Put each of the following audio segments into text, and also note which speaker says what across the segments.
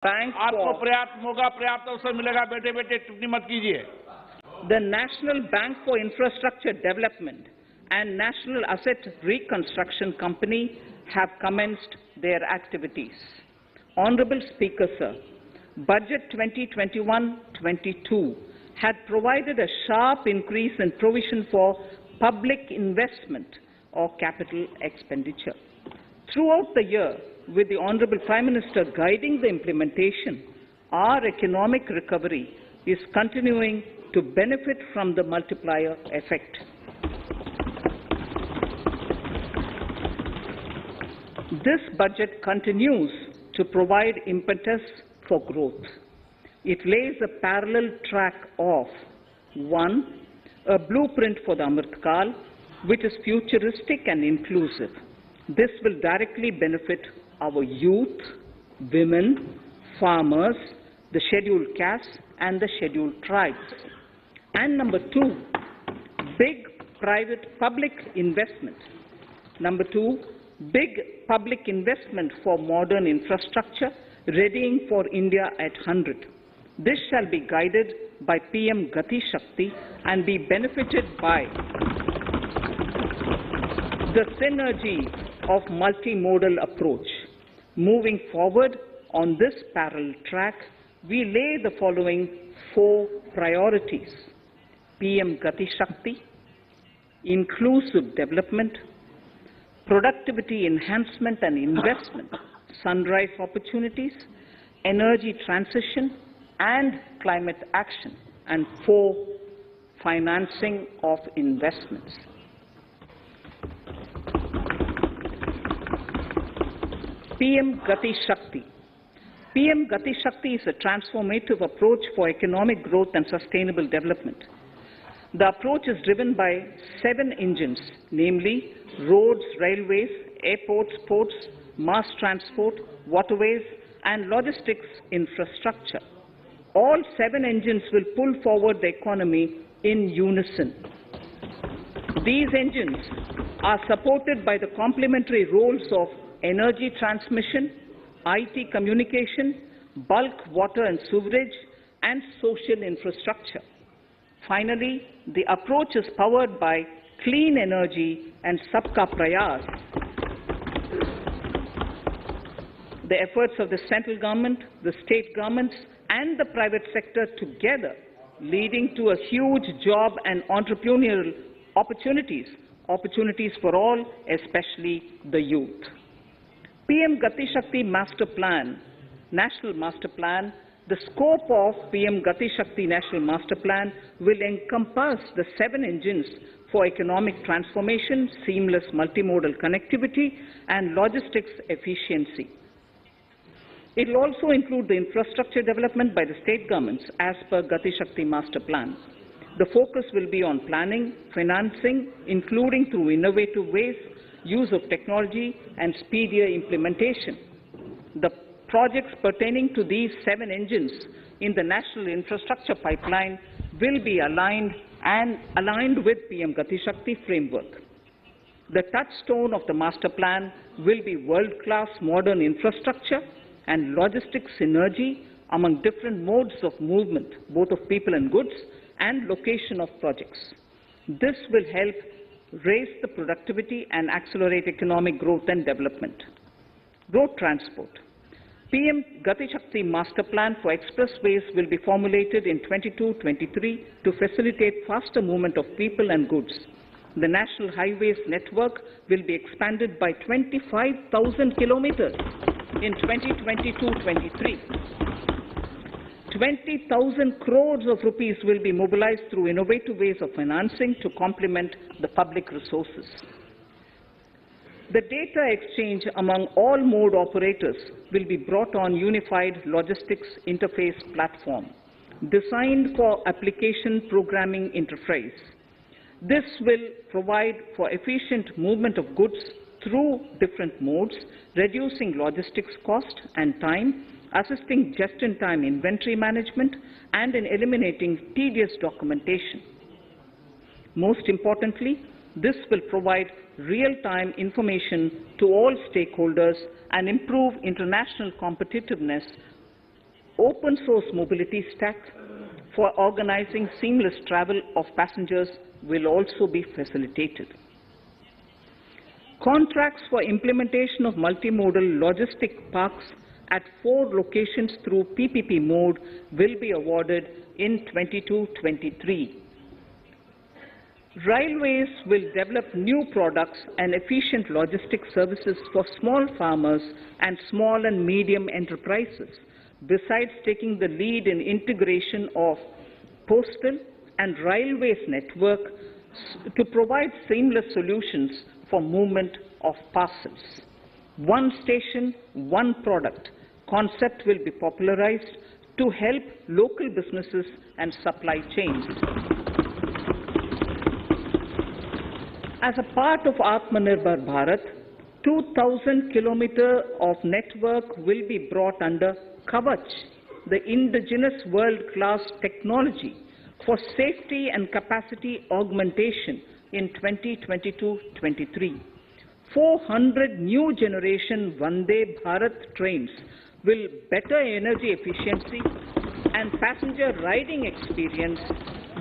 Speaker 1: bank
Speaker 2: आपको
Speaker 1: for
Speaker 2: पर्याप्त मौका, पर्याप्त अवसर मिलेगा। बेटे बेटे टिप्पणी मत कीजिए।
Speaker 1: the National Bank for Infrastructure Development and National Asset Reconstruction Company have commenced their activities. Honorable Speaker, sir, Budget 2021-22 had provided a sharp increase in provision for public investment or capital expenditure. Throughout the year, with the Honorable Prime Minister guiding the implementation, our economic recovery is continuing to benefit from the multiplier effect. This budget continues to provide impetus for growth. It lays a parallel track of 1. A blueprint for the Amrit Kal, which is futuristic and inclusive. This will directly benefit our youth, women, farmers, the scheduled castes and the scheduled tribes. And number 2, big private public investment. Number 2, big public investment for modern infrastructure, readying for India at 100. This shall be guided by PM Gati Shakti and be benefited by the synergy of multimodal approach. Moving forward on this parallel track, we lay the following 4 priorities: PM Gati Shakti, inclusive development, productivity enhancement and investment, sunrise opportunities, energy transition and climate action, and 4, financing of investments. PM Gati Shakti. PM Gati Shakti is a transformative approach for economic growth and sustainable development. The approach is driven by 7 engines, namely roads, railways, airports, ports, mass transport, waterways, and logistics infrastructure. All 7 engines will pull forward the economy in unison. These engines are supported by the complementary roles of energy transmission, IT communication, bulk water and sewerage, and social infrastructure. Finally, the approach is powered by clean energy and Sabka Prayas. The efforts of the central government, the state governments, and the private sector together, leading to a huge job and entrepreneurial opportunities for all, especially the youth. PM Gati Shakti Master Plan, National Master Plan. The scope of PM Gati Shakti National Master Plan will encompass the 7 engines for economic transformation, seamless multimodal connectivity, and logistics efficiency. It will also include the infrastructure development by the state governments as per Gati Shakti Master Plan. The focus will be on planning, financing, including through innovative ways, use of technology, and speedier implementation. The projects pertaining to these 7 engines in the national infrastructure pipeline will be aligned with PM Gati Shakti framework. The touchstone of the master plan will be world-class modern infrastructure and logistics synergy among different modes of movement, both of people and goods, and location of projects. This will help raise the productivity and accelerate economic growth and development. Road transport. PM Gati Shakti Master Plan for expressways will be formulated in 22-23 to facilitate faster movement of people and goods. The National Highways network will be expanded by 25,000 kilometers in 2022-23. 20,000 crores of rupees will be mobilized through innovative ways of financing to complement the public resources. The data exchange among all mode operators will be brought on unified logistics interface platform, designed for application programming interface. This will provide for efficient movement of goods through different modes, reducing logistics cost and time, assisting just-in-time inventory management, and in eliminating tedious documentation. Most importantly, this will provide real-time information to all stakeholders and improve international competitiveness open source mobility stack for organizing seamless travel of passengers will also be facilitated. Contracts for implementation of multimodal logistic parks at 4 locations through PPP mode will be awarded in 22-23. Railways will develop new products and efficient logistic services for small farmers and small and medium enterprises, besides taking the lead in integration of postal and railways network to provide seamless solutions for movement of parcels. One station, one product concept will be popularized to help local businesses and supply chains. As a part of Atmanirbhar Bharat, 2,000 kilometers of network will be brought under Kavach, the indigenous world-class technology for safety and capacity augmentation in 2022-23. 400 new generation Vande Bharat trains will better energy efficiency and passenger riding experience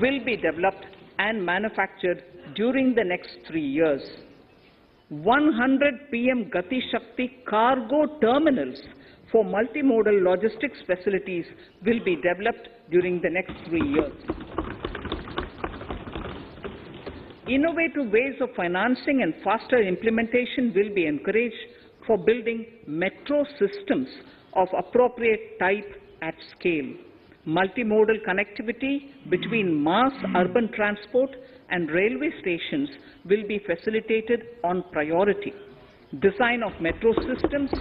Speaker 1: will be developed and manufactured during the next 3 years. 100 PM Gati Shakti cargo terminals for multimodal logistics facilities will be developed during the next 3 years. Innovative ways of financing and faster implementation will be encouraged for building metro systems of appropriate type at scale. Multimodal connectivity between mass urban transport and railway stations will be facilitated on priority. Design of metro systems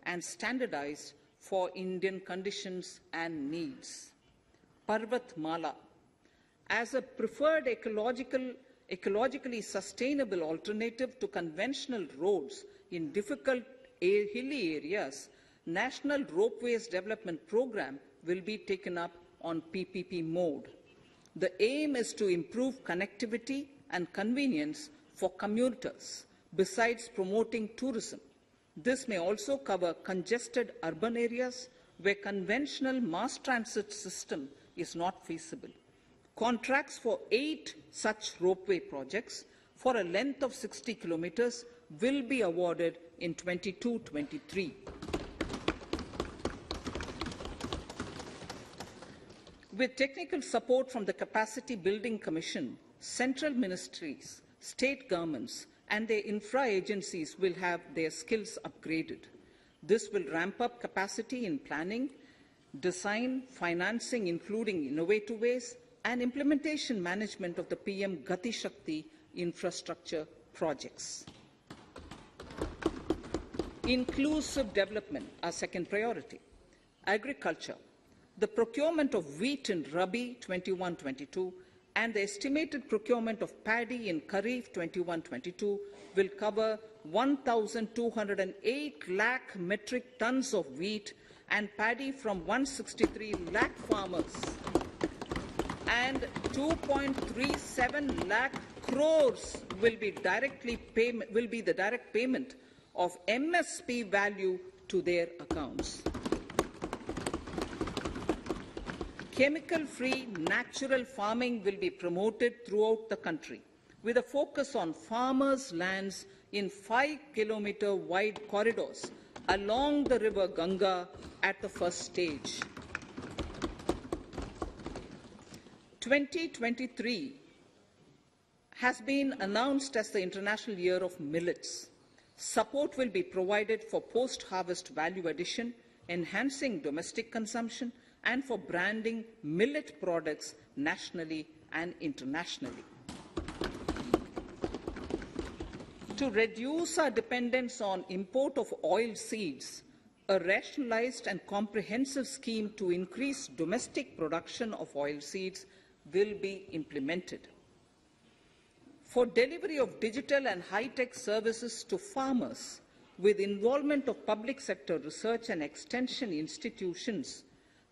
Speaker 1: and standardized for Indian conditions and needs. Parvatmala, as a preferred ecologically sustainable alternative to conventional roads in difficult hilly areas, National Ropeways Development Program will be taken up on PPP mode. The aim is to improve connectivity and convenience for commuters, besides promoting tourism. This may also cover congested urban areas where conventional mass transit system is not feasible. Contracts for 8 such ropeway projects for a length of 60 kilometers will be awarded in 22-23. With technical support from the Capacity Building Commission, central ministries, state governments, and their infra agencies will have their skills upgraded. This will ramp up capacity in planning, design, financing, including innovative ways, and implementation management of the PM Gati Shakti infrastructure projects. Inclusive development, our second priority. Agriculture. The procurement of wheat in Rabi 21-22 and the estimated procurement of paddy in Kharif 21-22 will cover 1,208 lakh metric tons of wheat and paddy from 163 lakh farmers, and 2.37 lakh crores will be the direct payment of MSP value to their accounts. Chemical-free natural farming will be promoted throughout the country, with a focus on farmers' lands in 5-kilometer wide corridors along the river Ganga at the first stage. 2023 has been announced as the International Year of Millets. Support will be provided for post-harvest value addition, enhancing domestic consumption, and for branding millet products nationally and internationally. To reduce our dependence on import of oil seeds, a rationalized and comprehensive scheme to increase domestic production of oil seeds will be implemented. For delivery of digital and high-tech services to farmers, with involvement of public sector research and extension institutions,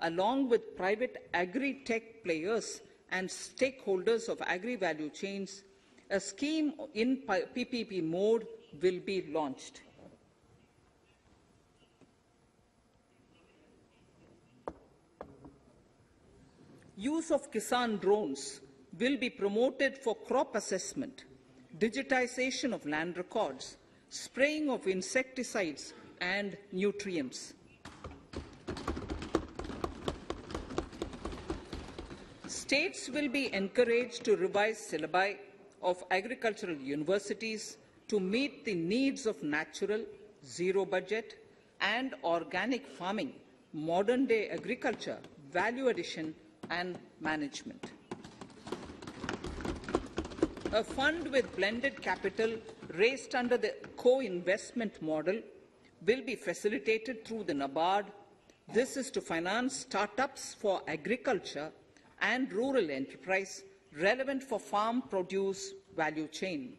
Speaker 1: along with private agri-tech players and stakeholders of agri-value chains, a scheme in PPP mode will be launched. Use of Kisan drones will be promoted for crop assessment, digitization of land records, spraying of insecticides and nutrients. States will be encouraged to revise syllabi of agricultural universities to meet the needs of natural, zero budget and organic farming, modern day agriculture, value addition and management. A fund with blended capital raised under the co-investment model will be facilitated through the NABARD. This is to finance startups for agriculture and rural enterprise relevant for farm produce value chain.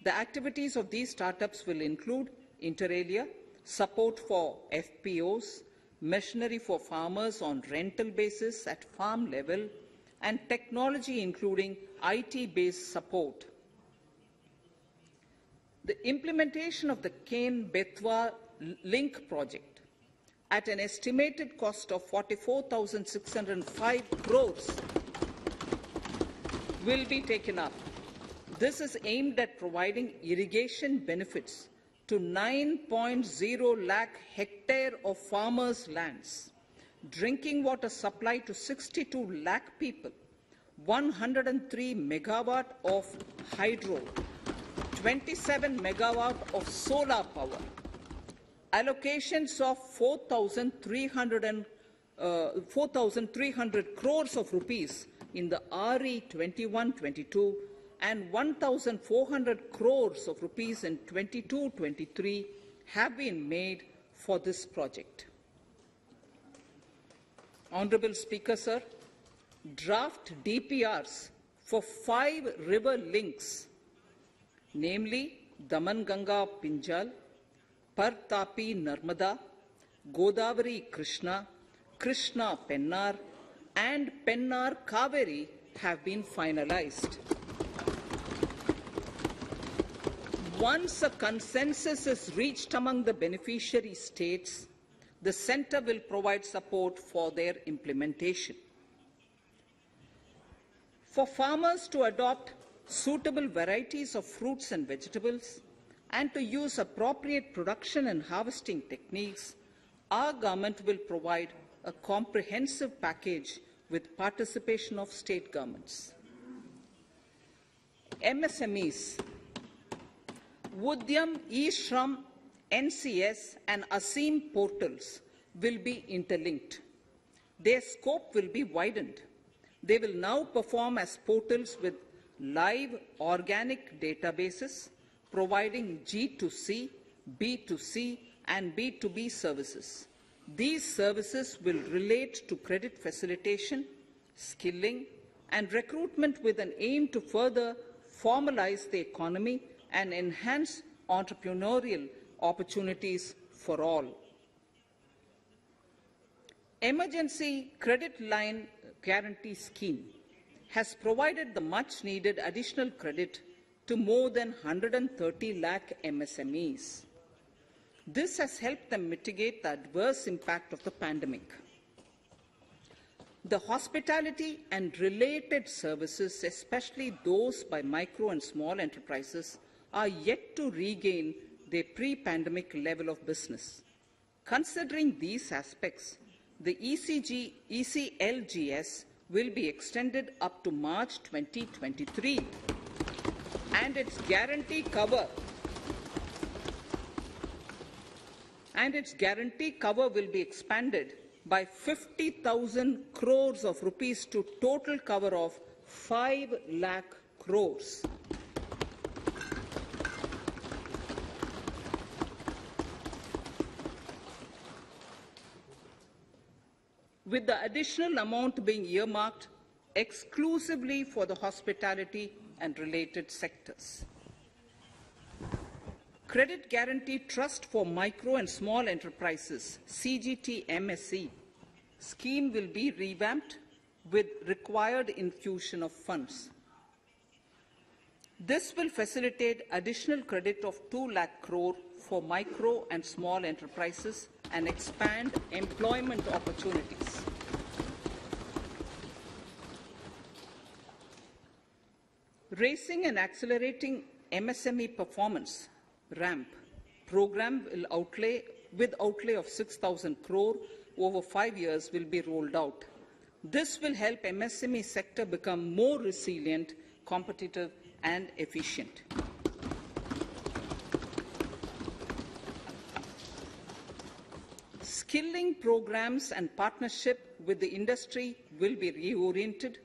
Speaker 1: The activities of these startups will include inter alia, support for FPOs, machinery for farmers on rental basis at farm level, and technology including IT-based support. The implementation of the Kane-Betwa link project at an estimated cost of 44,605 crores will be taken up. This is aimed at providing irrigation benefits to 9.0 lakh hectare of farmers' lands, drinking water supply to 62 lakh people, 103 megawatt of hydro, 27 megawatt of solar power, allocations of 4,300 crores of rupees in the RE 21-22 and 1,400 crores of rupees in 22-23 have been made for this project. Honourable Speaker, sir, draft DPRs for 5 river links, namely Daman-Ganga Pinjal, Par-Tapi Narmada, Godavari Krishna, Krishna Pennar, and Pennar Kaveri have been finalized. Once a consensus is reached among the beneficiary states, the Centre will provide support for their implementation. For farmers to adopt suitable varieties of fruits and vegetables and to use appropriate production and harvesting techniques, our government will provide a comprehensive package with participation of state governments. MSMEs, Udyam, eShram, NCS and ASEEM portals will be interlinked. Their scope will be widened. They will now perform as portals with live organic databases, providing G2C, B2C and B2B services. These services will relate to credit facilitation, skilling and recruitment with an aim to further formalize the economy and enhance entrepreneurial opportunities for all. Emergency Credit Line Guarantee Scheme has provided the much-needed additional credit to more than 130 lakh MSMEs. This has helped them mitigate the adverse impact of the pandemic. The hospitality and related services, especially those by micro and small enterprises, are yet to regain their pre-pandemic level of business. Considering these aspects, the ECLGS will be extended up to March 2023, and its guarantee cover will be expanded by 50,000 crores of rupees to total cover of 5 lakh crores. With the additional amount being earmarked exclusively for the hospitality and related sectors. Credit Guarantee Trust for Micro and Small Enterprises, CGT-MSE, scheme will be revamped with required infusion of funds. This will facilitate additional credit of 2 lakh crore for micro and small enterprises and expand employment opportunities. Raising and accelerating MSME performance (RAMP) program with outlay of 6,000 crore over 5 years will be rolled out. This will help MSME sector become more resilient, competitive and efficient. Skilling programs and partnership with the industry will be reoriented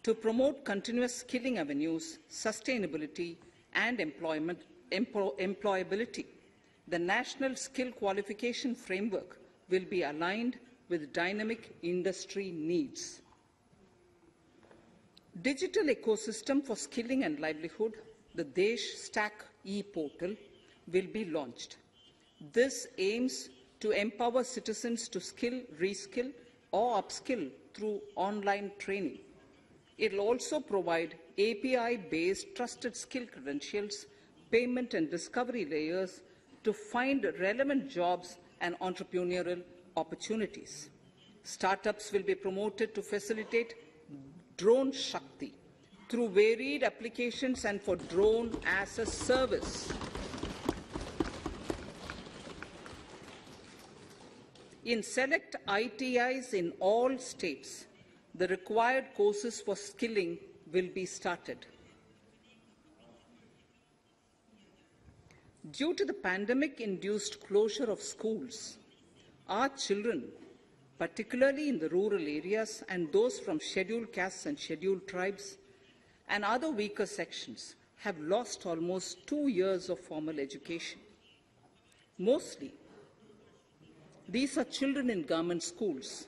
Speaker 1: to promote continuous skilling avenues, sustainability and employability. The National Skill Qualification Framework will be aligned with dynamic industry needs. Digital ecosystem for skilling and livelihood, the Desh Stack e-portal, will be launched. This aims to empower citizens to skill, reskill or upskill through online training. It will also provide API-based trusted skill credentials, payment and discovery layers to find relevant jobs and entrepreneurial opportunities. Startups will be promoted to facilitate Drone Shakti through varied applications and for drone as a service. In select ITIs in all states, the required courses for skilling will be started. Due to the pandemic-induced closure of schools, our children, particularly in the rural areas and those from scheduled castes and scheduled tribes and other weaker sections, have lost almost 2 years of formal education. Mostly, these are children in government schools.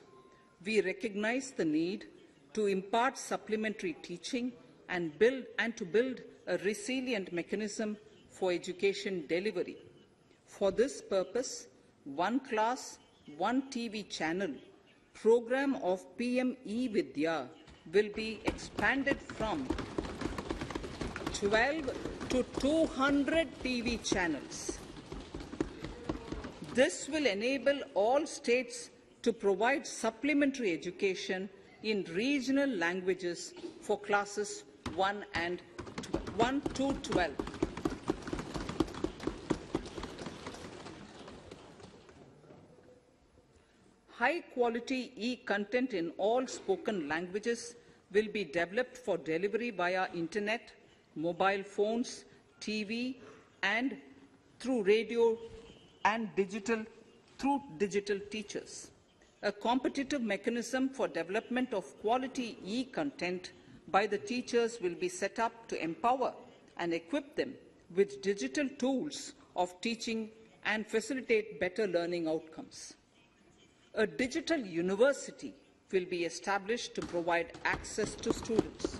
Speaker 1: We recognize the need to impart supplementary teaching and to build a resilient mechanism for education delivery. For this purpose, One Class, One TV channel program of PM E-Vidya will be expanded from 12 to 200 TV channels. This will enable all states to provide supplementary education in regional languages for classes 1 to 12. High-quality e-content in all spoken languages will be developed for delivery via internet, mobile phones, TV, and through radio and through digital teachers. A competitive mechanism for development of quality e-content by the teachers will be set up to empower and equip them with digital tools of teaching and facilitate better learning outcomes. A digital university will be established to provide access to students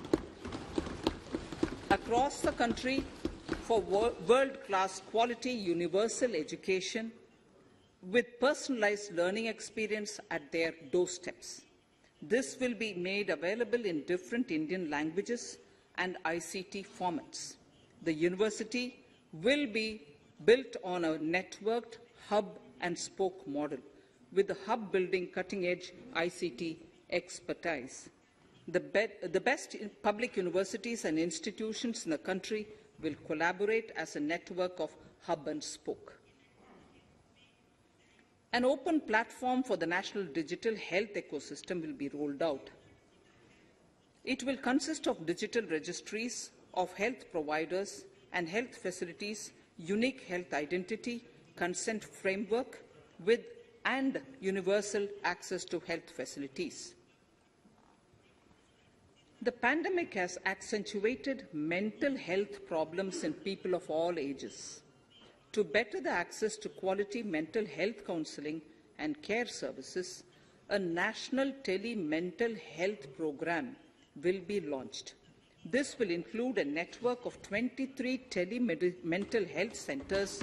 Speaker 1: across the country for world-class quality universal education with personalized learning experience at their doorsteps. This will be made available in different Indian languages and ICT formats. The university will be built on a networked hub and spoke model, with the hub building cutting-edge ICT expertise. The best public universities and institutions in the country will collaborate as a network of hub and spoke. An open platform for the national digital health ecosystem will be rolled out. It will consist of digital registries of health providers and health facilities, unique health identity, consent framework, and universal access to health facilities. The pandemic has accentuated mental health problems in people of all ages. To better the access to quality mental health counseling and care services, a national tele-mental health program will be launched. This will include a network of 23 tele-mental health centers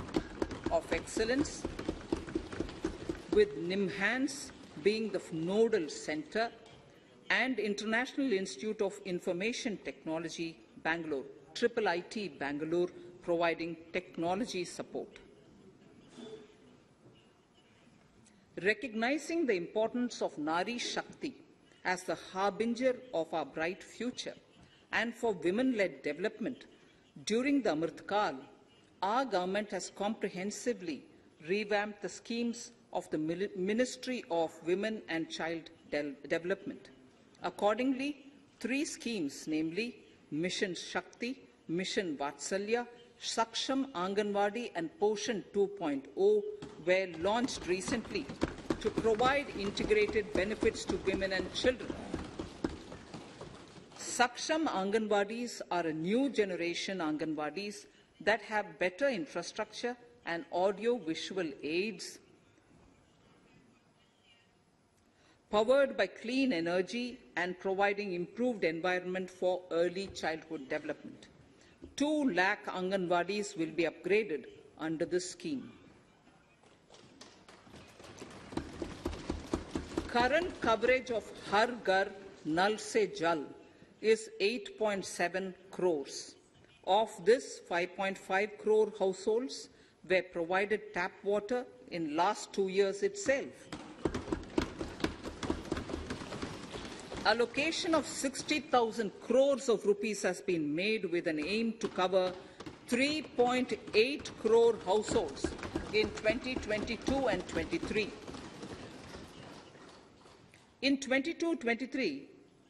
Speaker 1: of excellence, with NIMHANS being the nodal center and International Institute of Information Technology, Bangalore, IIIT Bangalore providing technology support. Recognizing the importance of Nari Shakti as the harbinger of our bright future and for women-led development, during the Amritkal, our government has comprehensively revamped the schemes of the Ministry of Women and Child Development. Accordingly, 3 schemes, namely Mission Shakti, Mission Vatsalya, Saksham Anganwadi and Poshan 2.0 were launched recently to provide integrated benefits to women and children. Saksham Anganwadis are a new generation Anganwadis that have better infrastructure and audio-visual aids, powered by clean energy and providing improved environment for early childhood development. 2 lakh Anganwadis will be upgraded under this scheme. Current coverage of Har Ghar Nal Se Jal is 8.7 crores. Of this, 5.5 crore households were provided tap water in last 2 years itself. Allocation of 60,000 crores of rupees has been made with an aim to cover 3.8 crore households in 2022 and 23. In 22-23,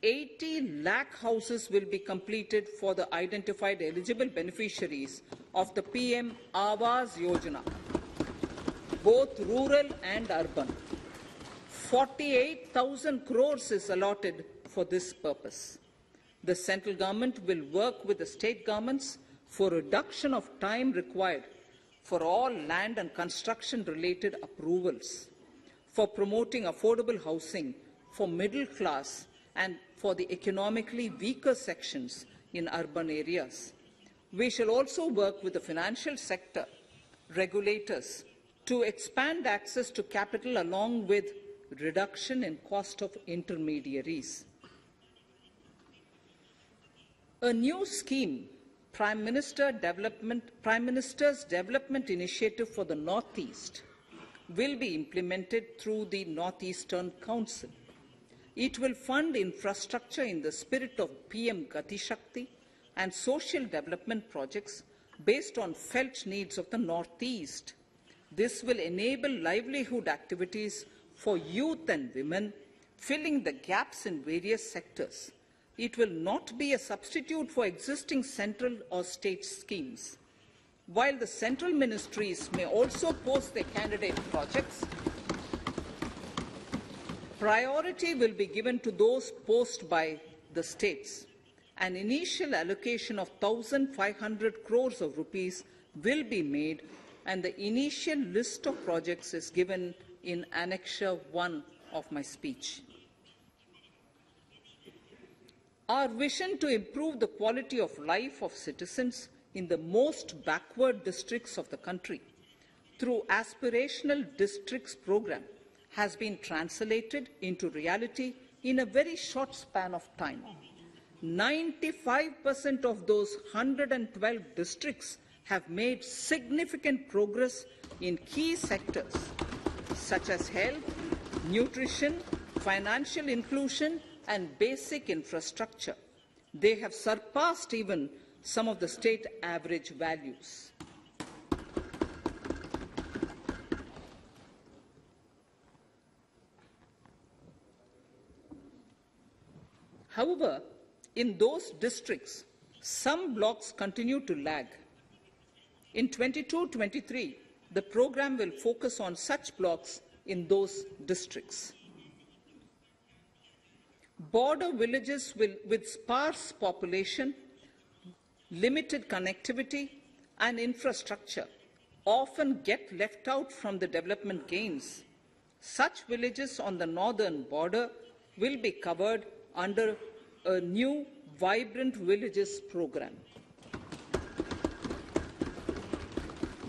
Speaker 1: 80 lakh houses will be completed for the identified eligible beneficiaries of the PM Awas Yojana, both rural and urban. 48,000 crores is allotted for this purpose. The central government will work with the state governments for reduction of time required for all land and construction-related approvals, for promoting affordable housing for middle class and for the economically weaker sections in urban areas. We shall also work with the financial sector, regulators, to expand access to capital along with reduction in cost of intermediaries. A new scheme, Prime Minister's Development Initiative for the Northeast, will be implemented through the Northeastern Council. It will fund infrastructure in the spirit of PM Gati Shakti and social development projects based on felt needs of the Northeast. This will enable livelihood activities for youth and women, filling the gaps in various sectors. It will not be a substitute for existing central or state schemes. While the central ministries may also post their candidate projects, priority will be given to those posted by the states. An initial allocation of 1,500 crores of rupees will be made, and the initial list of projects is given in Annexure 1 of my speech. Our vision to improve the quality of life of citizens in the most backward districts of the country through Aspirational Districts program has been translated into reality in a very short span of time. 95% of those 112 districts have made significant progress in key sectors such as health, nutrition, financial inclusion, and basic infrastructure. They have surpassed even some of the state average values. However, in those districts, some blocks continue to lag. In 22-23, the program will focus on such blocks in those districts. Border villages with sparse population, limited connectivity, and infrastructure often get left out from the development gains. Such villages on the northern border will be covered under a new Vibrant Villages program.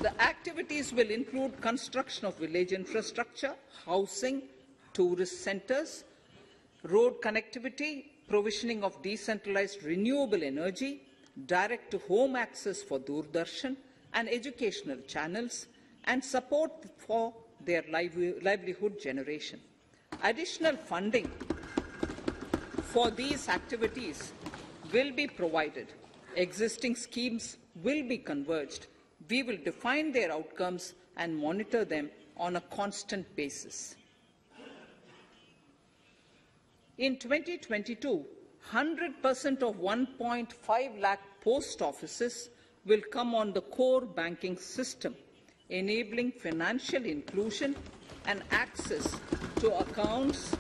Speaker 1: The activities will include construction of village infrastructure, housing, tourist centers, road connectivity, provisioning of decentralized renewable energy, direct-to-home access for Doordarshan and educational channels, and support for their livelihood generation. Additional funding for these activities will be provided. Existing schemes will be converged. We will define their outcomes and monitor them on a constant basis. In 2022, 100% of 1.5 lakh post offices will come on the core banking system, enabling financial inclusion and access to accounts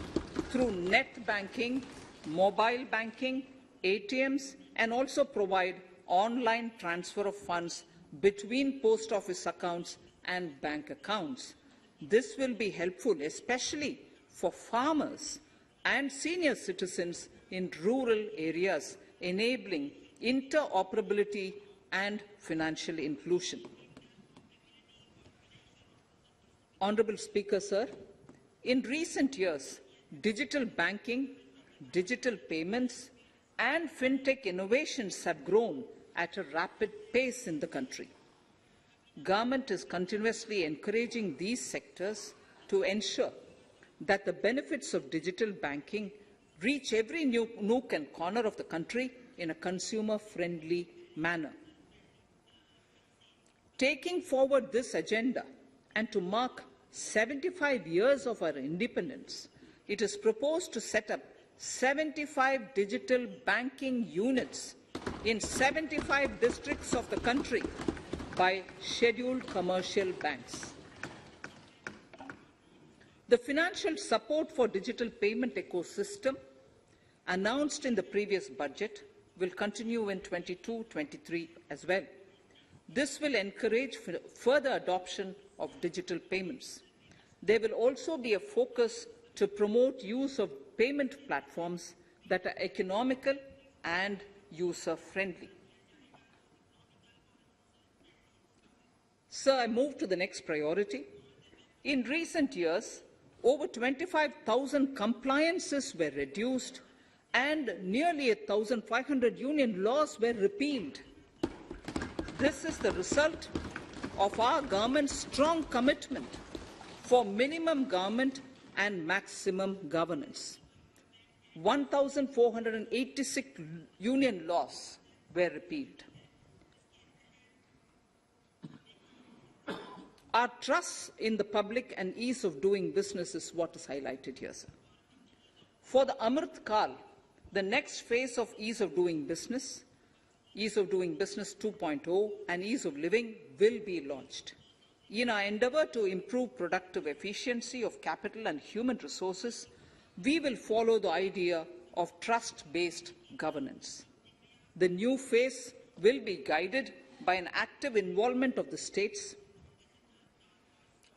Speaker 1: through net banking, mobile banking, ATMs, and also provide online transfer of funds between post office accounts and bank accounts. This will be helpful, especially for farmers and senior citizens in rural areas, enabling interoperability and financial inclusion. Honourable Speaker, sir, in recent years, digital banking, digital payments, and fintech innovations have grown at a rapid pace in the country. Government is continuously encouraging these sectors to ensure that the benefits of digital banking reach every nook and corner of the country in a consumer-friendly manner. Taking forward this agenda and to mark 75 years of our independence, it is proposed to set up 75 digital banking units in 75 districts of the country by scheduled commercial banks. The financial support for digital payment ecosystem announced in the previous budget will continue in 22-23 as well. This will encourage further adoption of digital payments. There will also be a focus to promote use of payment platforms that are economical and user-friendly. Sir, I move to the next priority. In recent years, over 25,000 compliances were reduced and nearly 1,500 union laws were repealed. This is the result of our government's strong commitment for minimum government and maximum governance. 1,486 union laws were repealed. Our trust in the public and ease of doing business is what is highlighted here, sir. For the Amrit Kal, the next phase of ease of doing business 2.0 and ease of living will be launched. In our endeavour to improve productive efficiency of capital and human resources, we will follow the idea of trust-based governance. The new phase will be guided by an active involvement of the states,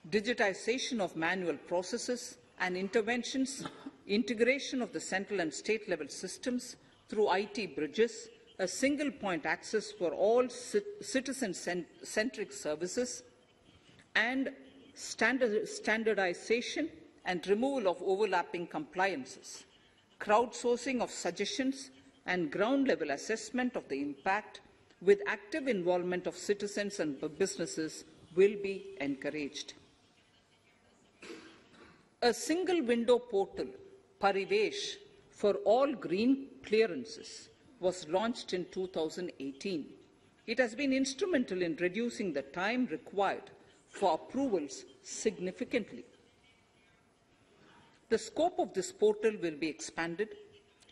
Speaker 1: digitization of manual processes and interventions, integration of the central and state level systems through IT bridges, a single point access for all citizen-centric services, and standardization and removal of overlapping compliances. Crowdsourcing of suggestions and ground-level assessment of the impact with active involvement of citizens and businesses will be encouraged. A single window portal, Parivesh, for all green clearances was launched in 2018. It has been instrumental in reducing the time required for approvals significantly. The scope of this portal will be expanded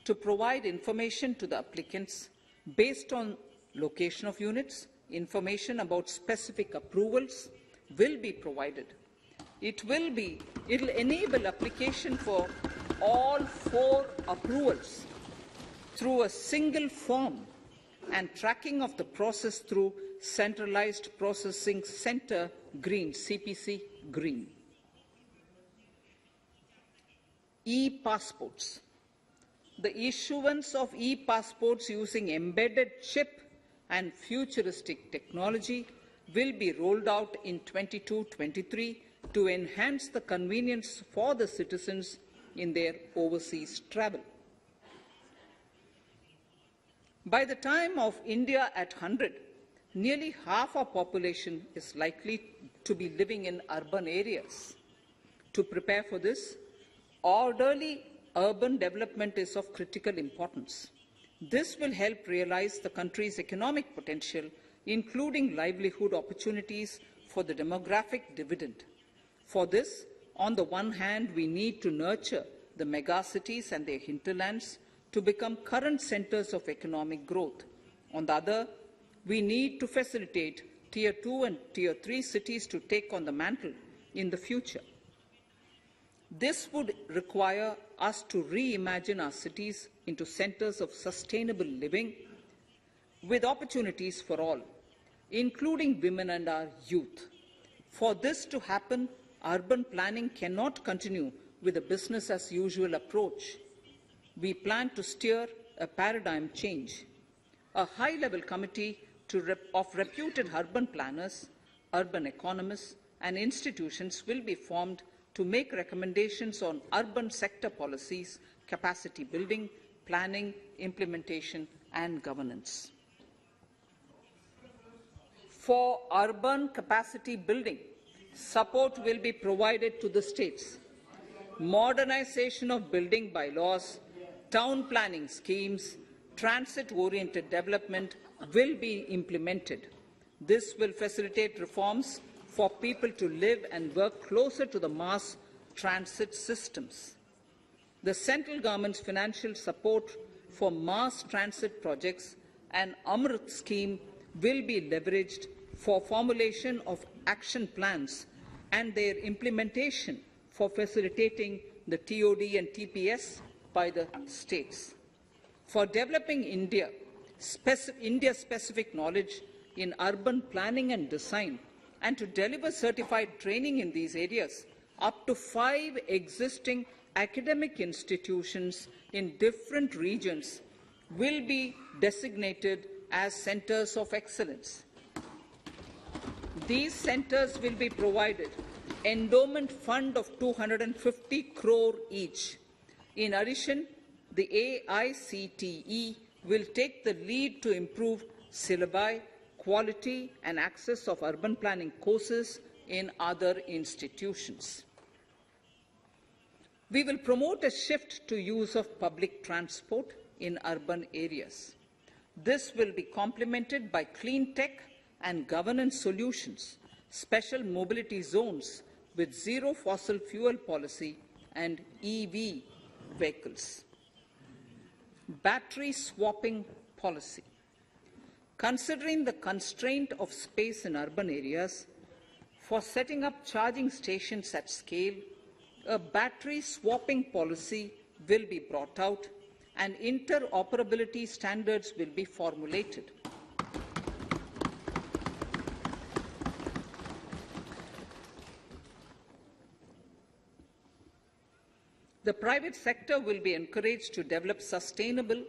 Speaker 1: to provide information to the applicants based on location of units. Information about specific approvals will be provided. It will enable application for all 4 approvals through a single form and tracking of the process through Centralized Processing Center Green, CPC Green. E-passports. The issuance of e-passports using embedded chip and futuristic technology will be rolled out in 22-23 to enhance the convenience for the citizens in their overseas travel. By the time of India at 100, nearly half our population is likely to be living in urban areas. To prepare for this, orderly urban development is of critical importance. This will help realize the country's economic potential, including livelihood opportunities for the demographic dividend. For this, on the one hand, we need to nurture the megacities and their hinterlands to become current centers of economic growth. On the other, we need to facilitate Tier 2 and Tier 3 cities to take on the mantle in the future. This would require us to reimagine our cities into centers of sustainable living with opportunities for all, including women and our youth. For this to happen, urban planning cannot continue with a business-as-usual approach. We plan to steer a paradigm change. A high-level committee of reputed urban planners, urban economists, and institutions will be formed to make recommendations on urban sector policies, capacity building, planning, implementation, and governance. For urban capacity building, support will be provided to the states. Modernization of building bylaws, town planning schemes, transit-oriented development will be implemented. This will facilitate reforms for people to live and work closer to the mass transit systems. The central government's financial support for mass transit projects and Amrit scheme will be leveraged for formulation of action plans and their implementation for facilitating the TOD and TPS by the states. For developing India-specific knowledge in urban planning and design, and to deliver certified training in these areas, up to 5 existing academic institutions in different regions will be designated as centers of excellence. These centers will be provided endowment fund of 250 crore each. In addition, the AICTE will take the lead to improve syllabi, quality and access of urban planning courses in other institutions. We will promote a shift to use of public transport in urban areas. This will be complemented by clean tech and governance solutions, special mobility zones with zero fossil fuel policy and EV vehicles. Battery swapping policy. Considering the constraint of space in urban areas, for setting up charging stations at scale, a battery swapping policy will be brought out and interoperability standards will be formulated. The private sector will be encouraged to develop sustainable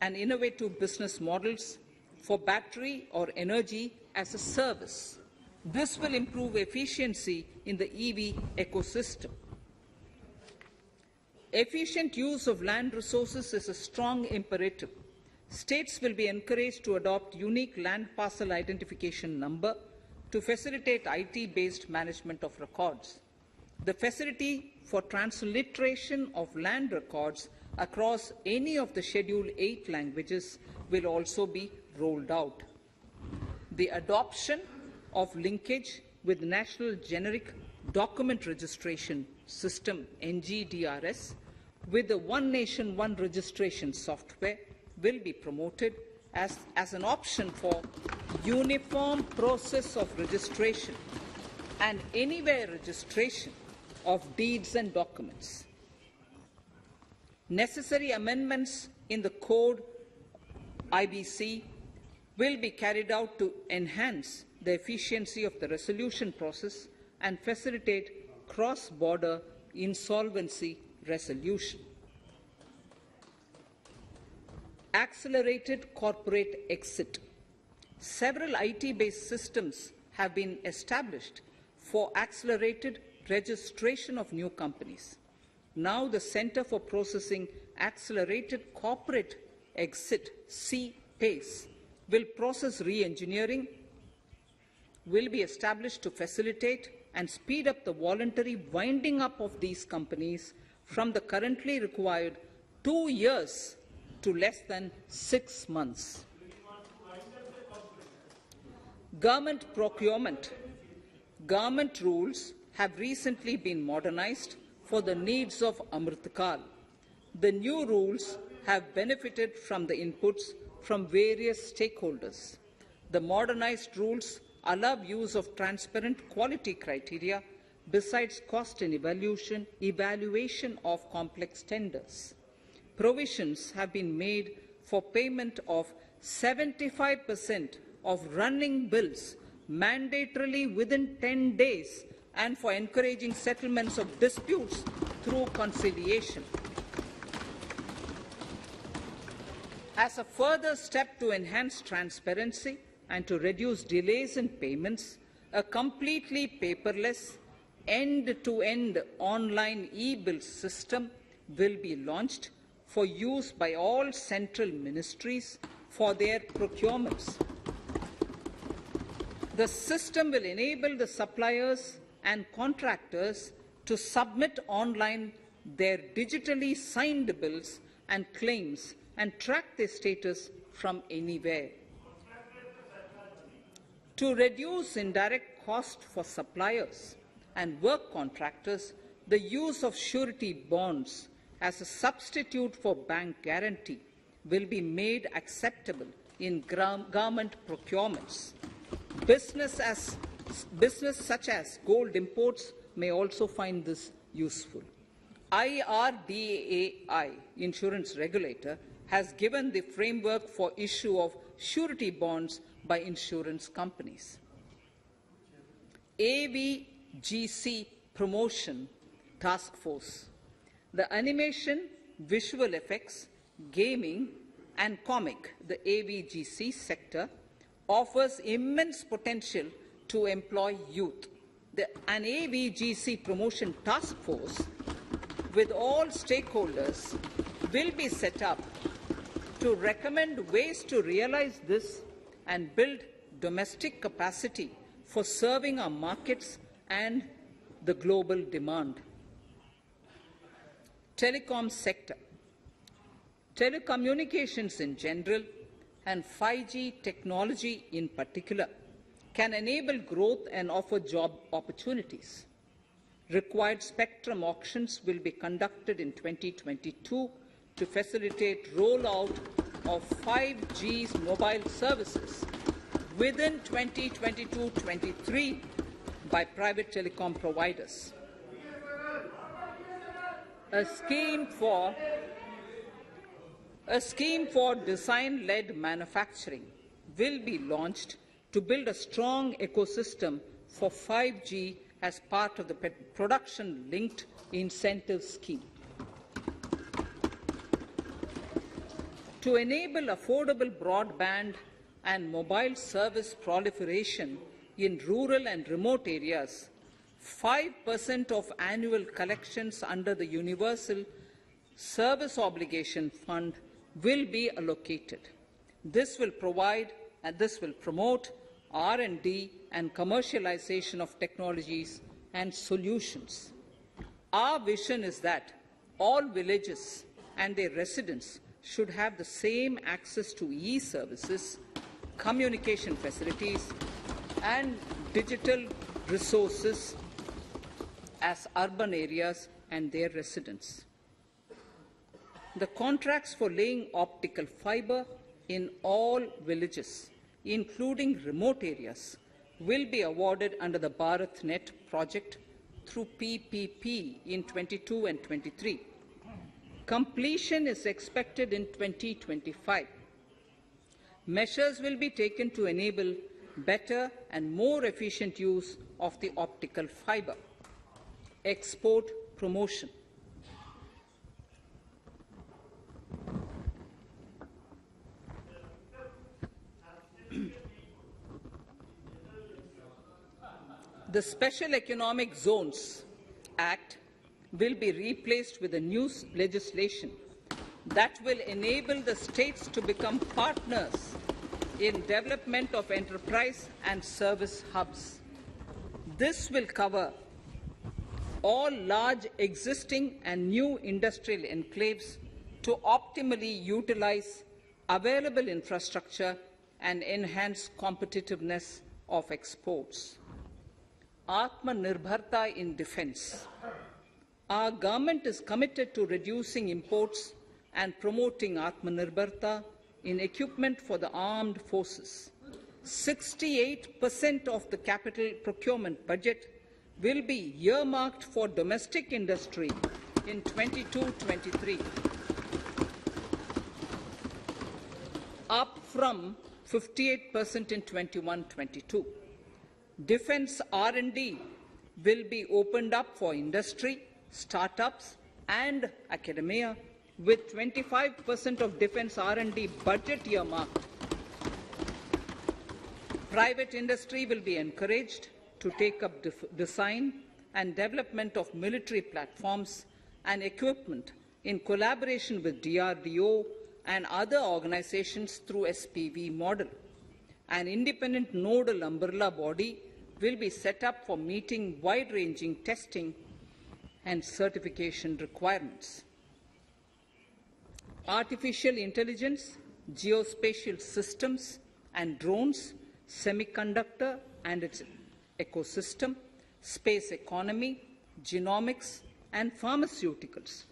Speaker 1: and innovative business models for battery or energy as a service. This will improve efficiency in the EV ecosystem. Efficient use of land resources is a strong imperative. States will be encouraged to adopt unique land parcel identification number to facilitate IT-based management of records. The facility for transliteration of land records across any of the Schedule 8 languages will also be rolled out. The adoption of linkage with National Generic Document Registration System, NGDRS, with the One Nation, One Registration software will be promoted as an option for uniform process of registration and anywhere registration of deeds and documents. Necessary amendments in the code IBC will be carried out to enhance the efficiency of the resolution process and facilitate cross-border insolvency resolution. Accelerated corporate exit. Several IT-based systems have been established for accelerated registration of new companies. Now the Center for Processing Accelerated Corporate Exit, pace, will process re-engineering will be established to facilitate and speed up the voluntary winding up of these companies from the currently required 2 years to less than 6 months. Government procurement. Government rules have recently been modernized for the needs of Amritkal. The new rules have benefited from the inputs from various stakeholders. The modernized rules allow use of transparent quality criteria besides cost and evaluation of complex tenders. Provisions have been made for payment of 75% of running bills mandatorily within 10 days and for encouraging settlements of disputes through conciliation. As a further step to enhance transparency and to reduce delays in payments, a completely paperless, end-to-end online e-bill system will be launched for use by all central ministries for their procurements. The system will enable the suppliers and contractors to submit online their digitally signed bills and claims and track their status from anywhere. To reduce indirect cost for suppliers and work contractors, the use of surety bonds as a substitute for bank guarantee will be made acceptable in government procurements. Business such as gold imports may also find this useful. IRDAI, insurance regulator, has given the framework for issue of surety bonds by insurance companies. AVGC Promotion Task Force. The animation, visual effects, gaming and comic, the AVGC sector, offers immense potential to employ youth. An AVGC Promotion Task Force with all stakeholders will be set up to recommend ways to realize this and build domestic capacity for serving our markets and the global demand. Telecom sector. Telecommunications in general and 5G technology in particular can enable growth and offer job opportunities. Required spectrum auctions will be conducted in 2022 to facilitate rollout of 5G's mobile services within 2022-23 by private telecom providers. A scheme for design-led manufacturing will be launched to build a strong ecosystem for 5G as part of the production-linked incentive scheme. To enable affordable broadband and mobile service proliferation in rural and remote areas, 5% of annual collections under the Universal Service Obligation Fund will be allocated. This will promote R&D and commercialization of technologies and solutions. Our vision is that all villages and their residents should have the same access to e-services, communication facilities, and digital resources as urban areas and their residents. The contracts for laying optical fiber in all villages, including remote areas, will be awarded under the BharatNet project through PPP in 22 and 23. Completion is expected in 2025. Measures will be taken to enable better and more efficient use of the optical fiber. Export promotion. The Special Economic Zones Act will be replaced with a new legislation that will enable the states to become partners in development of enterprise and service hubs. This will cover all large existing and new industrial enclaves to optimally utilize available infrastructure and enhance competitiveness of exports. Atmanirbharta in defense. Our government is committed to reducing imports and promoting Atmanirbharta in equipment for the armed forces. 68% of the capital procurement budget will be earmarked for domestic industry in 22-23, up from 58% in 21-22. Defense R&D will be opened up for industry, startups, and academia, with 25% of defense R&D budget earmarked. Private industry will be encouraged to take up design and development of military platforms and equipment in collaboration with DRDO and other organizations through SPV model. An independent nodal umbrella body will be set up for meeting wide-ranging testing and certification requirements. Artificial intelligence, geospatial systems and drones, semiconductor and its ecosystem, space economy, genomics and pharmaceuticals,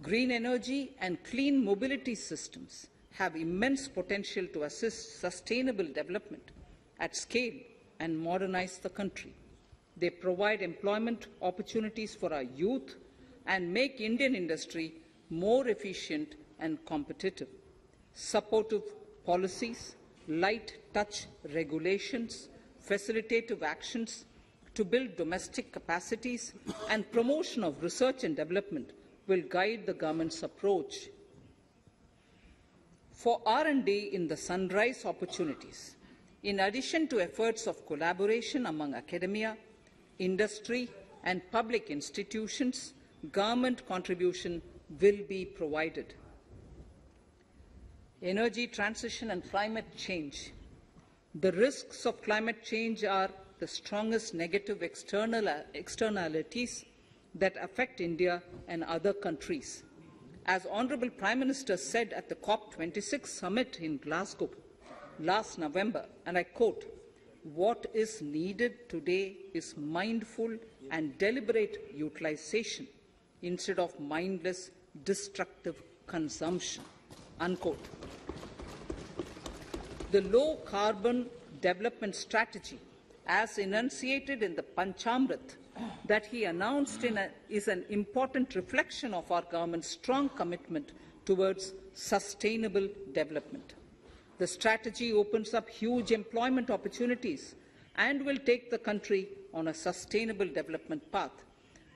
Speaker 1: green energy and clean mobility systems have immense potential to assist sustainable development at scale and modernize the country. They provide employment opportunities for our youth and make Indian industry more efficient and competitive. Supportive policies, light touch regulations, facilitative actions to build domestic capacities and promotion of research and development will guide the government's approach. For R&D in the sunrise opportunities, in addition to efforts of collaboration among academia, industry and public institutions, government contribution will be provided. Energy transition and climate change. The risks of climate change are the strongest negative externalities that affect India and other countries. As Honourable Prime Minister said at the COP26 summit in Glasgow last November, and I quote, "What is needed today is mindful and deliberate utilization instead of mindless, destructive consumption," unquote. The low-carbon development strategy, as enunciated in the Panchamrit that he announced is an important reflection of our government's strong commitment towards sustainable development. The strategy opens up huge employment opportunities and will take the country on a sustainable development path.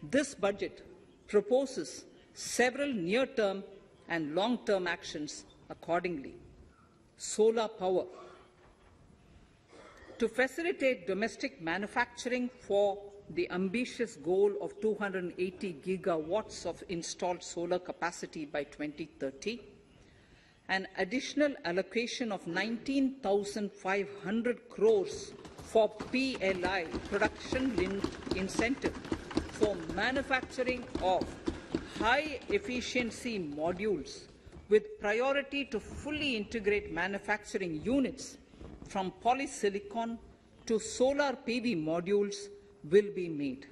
Speaker 1: This budget proposes several near-term and long-term actions accordingly. Solar power. To facilitate domestic manufacturing for the ambitious goal of 280 gigawatts of installed solar capacity by 2030, an additional allocation of 19,500 crores for PLI, production-linked incentive, for manufacturing of high-efficiency modules with priority to fully integrate manufacturing units from polysilicon to solar PV modules will be made.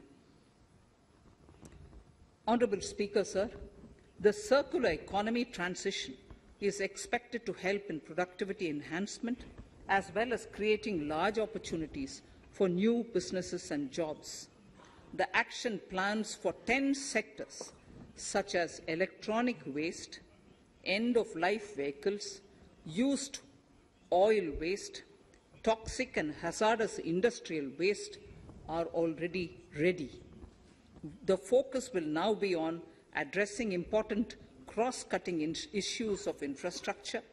Speaker 1: Honourable Speaker, sir, the circular economy transition is expected to help in productivity enhancement as well as creating large opportunities for new businesses and jobs. The action plans for 10 sectors such as electronic waste, end-of-life vehicles, used oil waste, toxic and hazardous industrial waste are already ready. The focus will now be on addressing important cross-cutting issues of infrastructure,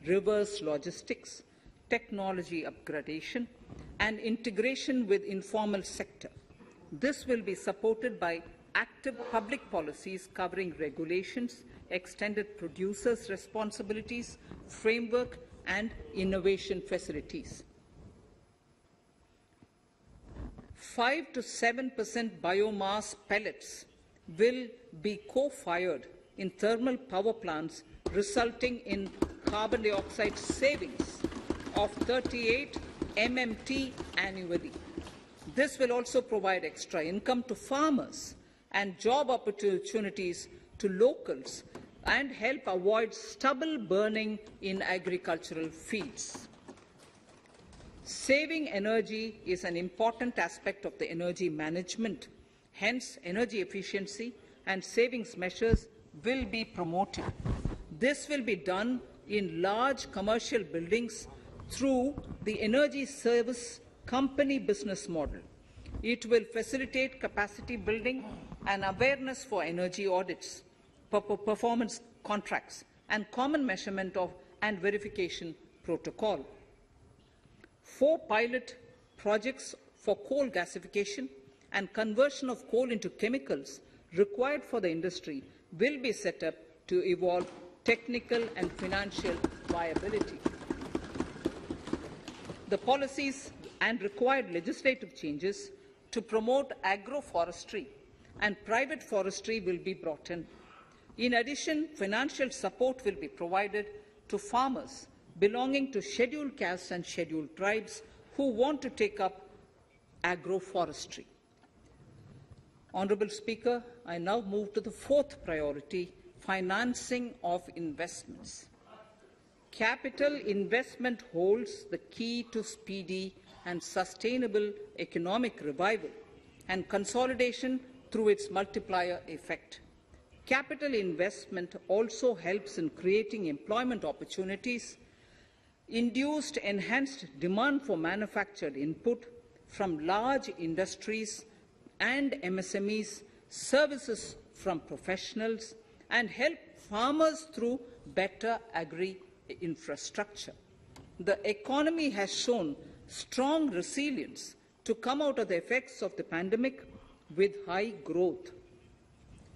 Speaker 1: reverse logistics, technology upgradation, and integration with informal sector. This will be supported by active public policies covering regulations, extended producers' responsibilities framework and innovation facilities. 5 to 7% biomass pellets will be co-fired in thermal power plants, resulting in carbon dioxide savings of 38 MMT annually. This will also provide extra income to farmers and job opportunities to locals and help avoid stubble burning in agricultural fields. Saving energy is an important aspect of the energy management. Hence, energy efficiency and savings measures will be promoted. This will be done in large commercial buildings through the energy service company business model. It will facilitate capacity building and awareness for energy audits, performance contracts, and common measurement of and verification protocol. 4 pilot projects for coal gasification and conversion of coal into chemicals required for the industry will be set up to evolve technical and financial viability. The policies and required legislative changes to promote agroforestry and private forestry will be brought in. In addition, financial support will be provided to farmers belonging to scheduled castes and scheduled tribes who want to take up agroforestry. Honourable Speaker, I now move to the 4th priority, financing of investments. Capital investment holds the key to speedy and sustainable economic revival and consolidation through its multiplier effect. Capital investment also helps in creating employment opportunities, induced enhanced demand for manufactured input from large industries and MSMEs, services from professionals, and help farmers through better agri-infrastructure. The economy has shown strong resilience to come out of the effects of the pandemic with high growth.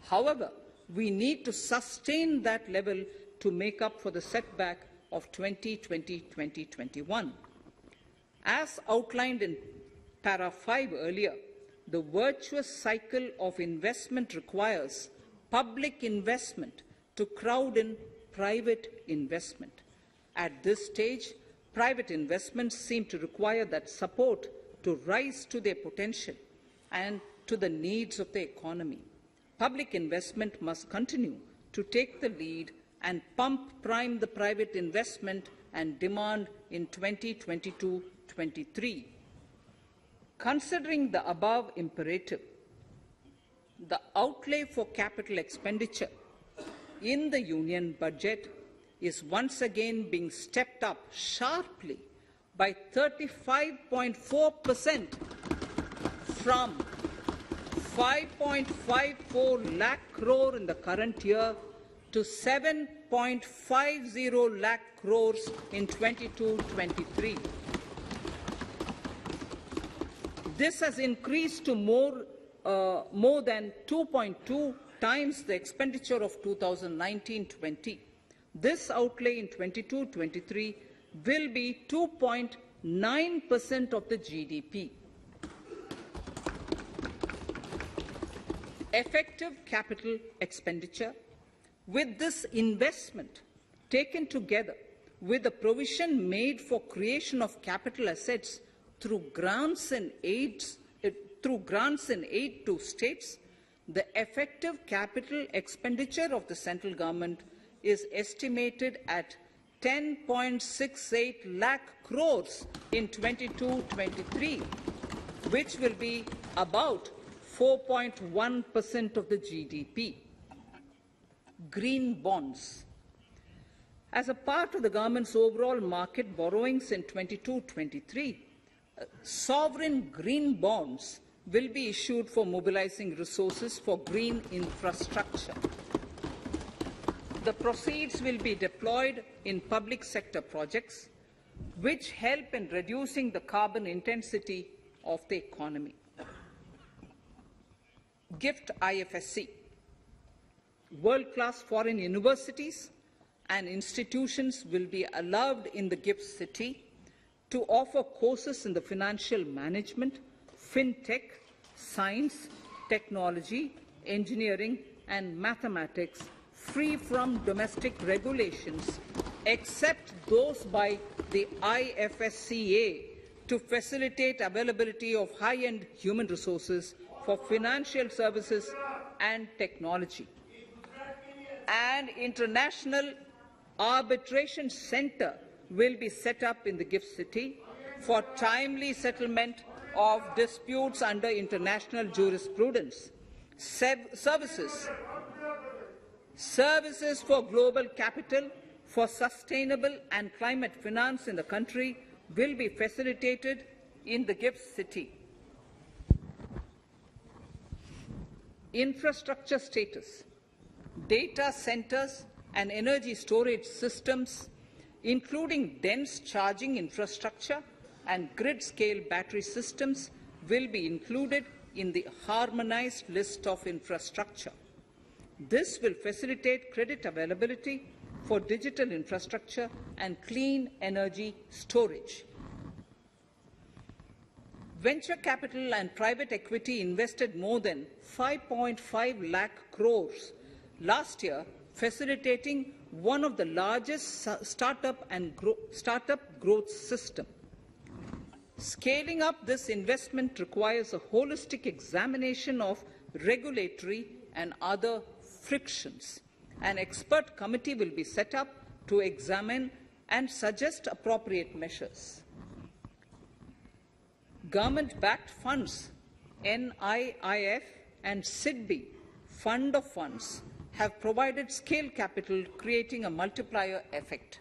Speaker 1: However, we need to sustain that level to make up for the setback of 2020-2021. As outlined in para 5 earlier, the virtuous cycle of investment requires public investment to crowd in private investment. At this stage, private investments seem to require that support to rise to their potential and to the needs of the economy. Public investment must continue to take the lead and prime the private investment and demand in 2022-23. Considering the above imperative, the outlay for capital expenditure in the Union budget is once again being stepped up sharply by 35.4% from 5.54 lakh crore in the current year to 7.50 lakh crores in 22-23. This has increased to more than 2.2 times the expenditure of 2019-20. This outlay in 22-23 will be 2.9% of the GDP. Effective capital expenditure, with this investment taken together with the provision made for creation of capital assets through grants and aid to states, the effective capital expenditure of the central government is estimated at 10.68 lakh crores in 22-23, which will be about 4.1% of the GDP. Green bonds. As a part of the government's overall market borrowings in 22-23, sovereign green bonds will be issued for mobilizing resources for green infrastructure. The proceeds will be deployed in public sector projects, which help in reducing the carbon intensity of the economy. Gift IFSC. World-class foreign universities and institutions will be allowed in the gift city to offer courses in the financial management, fintech, science, technology, engineering, and mathematics free from domestic regulations, except those by the IFSCA to facilitate availability of high-end human resources for financial services and technology. An international arbitration center will be set up in the gift city for timely settlement of disputes under international jurisprudence. Services for global capital for sustainable and climate finance in the country will be facilitated in the gift city. Infrastructure status, data centers and energy storage systems, including dense charging infrastructure and grid-scale battery systems, will be included in the harmonized list of infrastructure. This will facilitate credit availability for digital infrastructure and clean energy storage. Venture capital and private equity invested more than 5.5 lakh crores last year, facilitating one of the largest startup growth system. Scaling up this investment requires a holistic examination of regulatory and other frictions. An expert committee will be set up to examine and suggest appropriate measures. Government-backed funds, NIIF and SIDBI, Fund of Funds, have provided scale capital, creating a multiplier effect.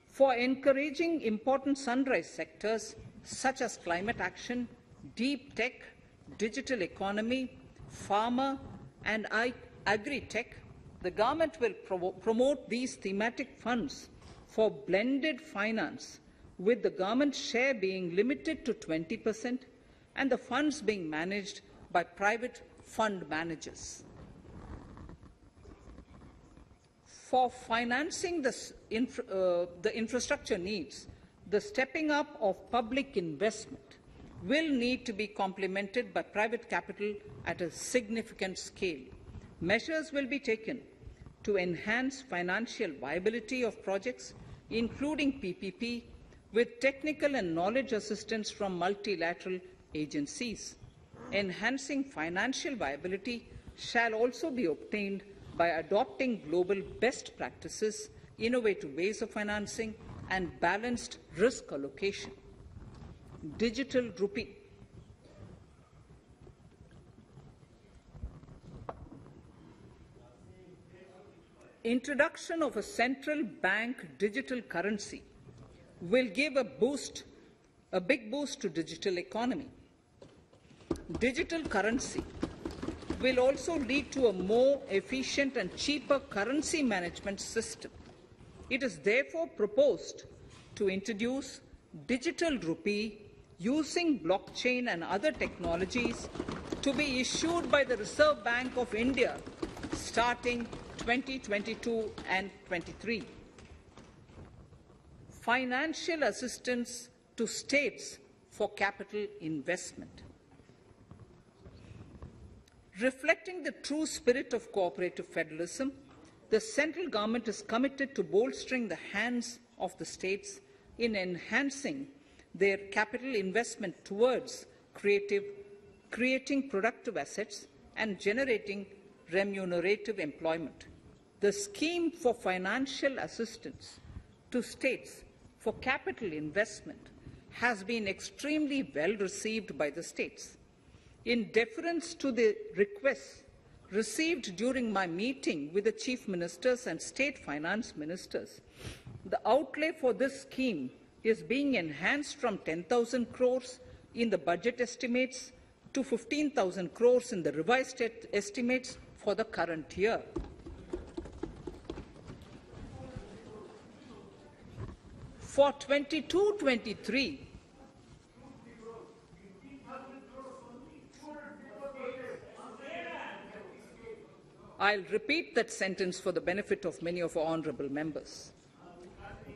Speaker 1: For encouraging important sunrise sectors such as climate action, deep tech, digital economy, pharma, and agri-tech, the government will promote these thematic funds for blended finance, with the government share being limited to 20% and the funds being managed by private fund managers. For financing the infrastructure needs, the stepping up of public investment will need to be complemented by private capital at a significant scale. Measures will be taken to enhance financial viability of projects, including PPP, with technical and knowledge assistance from multilateral agencies. Enhancing financial viability shall also be obtained by adopting global best practices, innovative ways of financing, and balanced risk allocation. Digital rupee. Introduction of a central bank digital currency will give a big boost to digital economy. Digital currency will also lead to a more efficient and cheaper currency management system. It is therefore proposed to introduce digital rupee using blockchain and other technologies to be issued by the Reserve Bank of India starting 2022 and 23. Financial assistance to states for capital investment. Reflecting the true spirit of cooperative federalism, the central government is committed to bolstering the hands of the states in enhancing their capital investment towards creating productive assets and generating remunerative employment. The scheme for financial assistance to states for capital investment has been extremely well received by the states. In deference to the requests received during my meeting with the chief ministers and state finance ministers, the outlay for this scheme is being enhanced from 10,000 crores in the budget estimates to 15,000 crores in the revised estimates for the current year. For 22-23, I'll repeat that sentence for the benefit of many of our honourable members.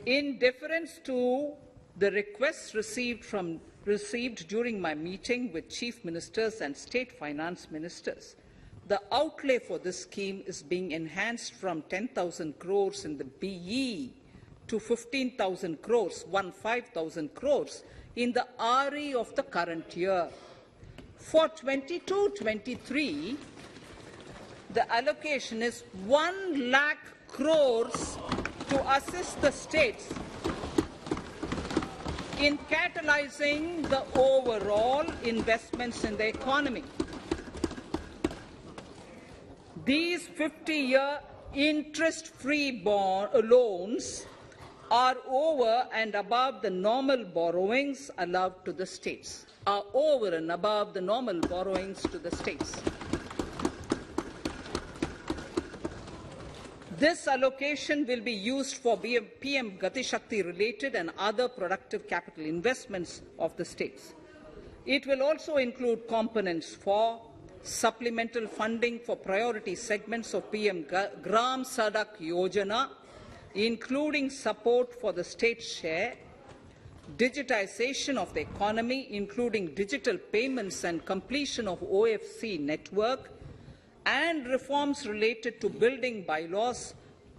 Speaker 1: In deference to the requests received during my meeting with chief ministers and state finance ministers, the outlay for this scheme is being enhanced from 10,000 crores in the BE to 15,000 crores, 15,000 crores in the RE of the current year. For 22-23, the allocation is 1 lakh crores to assist the states in catalyzing the overall investments in the economy. These 50-year interest-free loans are over and above the normal borrowings allowed to the states, This allocation will be used for PM Gati Shakti related and other productive capital investments of the states. It will also include components for supplemental funding for priority segments of PM Gram Sadak Yojana, including support for the state share, digitization of the economy, including digital payments and completion of OFC network, and reforms related to building bylaws,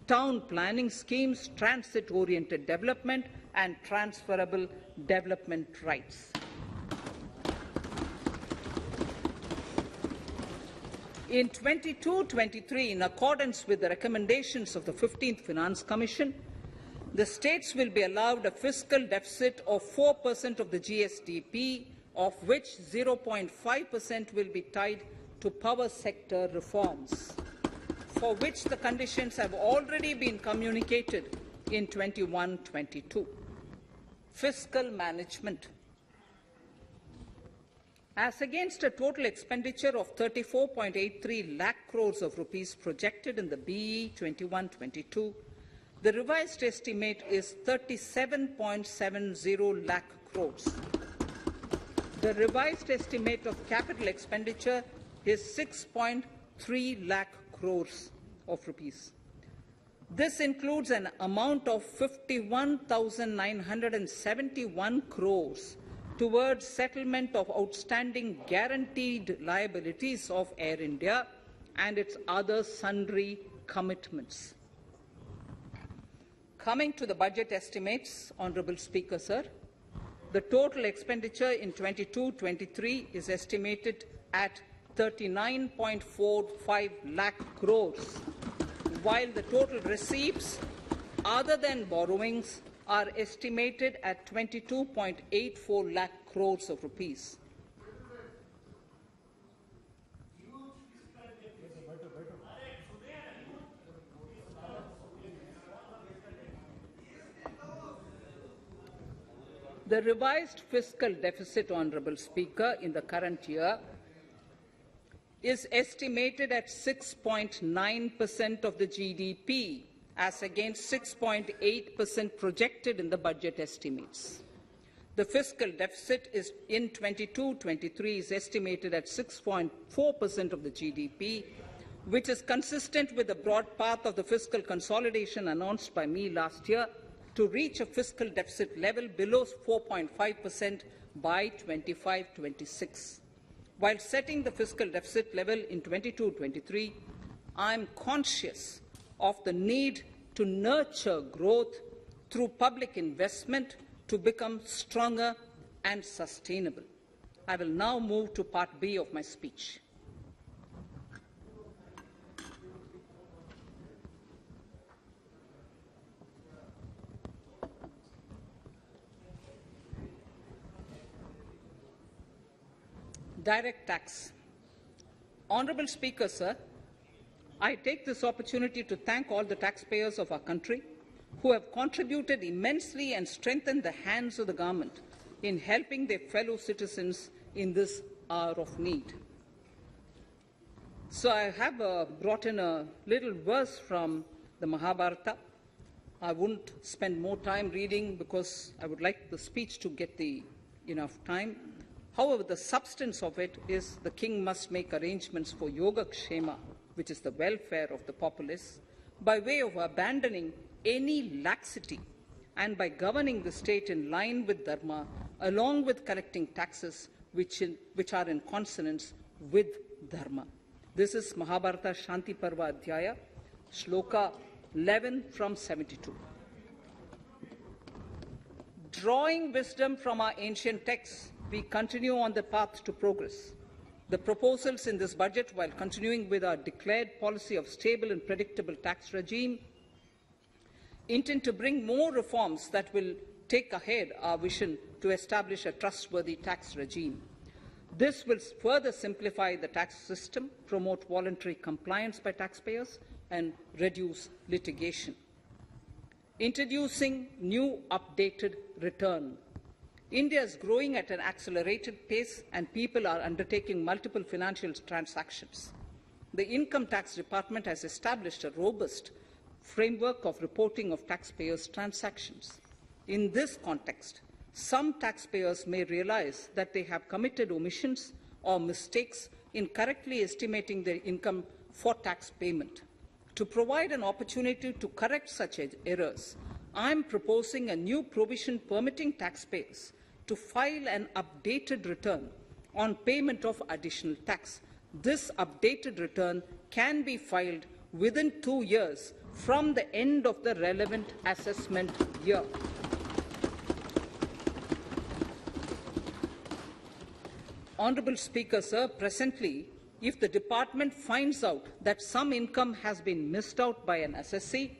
Speaker 1: town planning schemes, transit-oriented development, and transferable development rights. In 22-23, in accordance with the recommendations of the 15th Finance Commission, the states will be allowed a fiscal deficit of 4% of the GSDP, of which 0.5% will be tied to power sector reforms, for which the conditions have already been communicated in 21-22. Fiscal management. As against a total expenditure of 34.83 lakh crores of rupees projected in the BE 21-22, the revised estimate is 37.70 lakh crores. The revised estimate of capital expenditure is 6.3 lakh crores of rupees. This includes an amount of 51,971 crores towards settlement of outstanding guaranteed liabilities of Air India and its other sundry commitments. Coming to the budget estimates, Honourable Speaker, sir, the total expenditure in 22-23 is estimated at 39.45 lakh crores, while the total receipts other than borrowings are estimated at 22.84 lakh crores of rupees. The revised fiscal deficit, Honourable Speaker, in the current year is estimated at 6.9% of the GDP, as against 6.8% projected in the budget estimates. The fiscal deficit is in 22-23 is estimated at 6.4% of the GDP, which is consistent with the broad path of the fiscal consolidation announced by me last year to reach a fiscal deficit level below 4.5% by 25-26. While setting the fiscal deficit level in 22-23, I am conscious of the need to nurture growth through public investment to become stronger and sustainable. I will now move to Part B of my speech. Direct tax. Honourable Speaker, sir, I take this opportunity to thank all the taxpayers of our country who have contributed immensely and strengthened the hands of the government in helping their fellow citizens in this hour of need. So I have brought in a little verse from the Mahabharata. I won't spend more time reading because I would like the speech to get enough time. However, the substance of it is the king must make arrangements for Yoga Kshema which is the welfare of the populace, by way of abandoning any laxity and by governing the state in line with Dharma, along with collecting taxes which are in consonance with Dharma. This is Mahabharata Shanti Parva Adhyaya, Shloka 11 from 72. Drawing wisdom from our ancient texts, we continue on the path to progress. The proposals in this budget, while continuing with our declared policy of stable and predictable tax regime, intend to bring more reforms that will take ahead our vision to establish a trustworthy tax regime. This will further simplify the tax system, promote voluntary compliance by taxpayers, and reduce litigation. Introducing new updated return. India is growing at an accelerated pace, and people are undertaking multiple financial transactions. The Income Tax Department has established a robust framework of reporting of taxpayers' transactions. In this context, some taxpayers may realize that they have committed omissions or mistakes in correctly estimating their income for tax payment. To provide an opportunity to correct such errors, I am proposing a new provision permitting taxpayers to file an updated return on payment of additional tax. This updated return can be filed within 2 years from the end of the relevant assessment year. Honourable Speaker, sir, presently, if the department finds out that some income has been missed out by an assessee,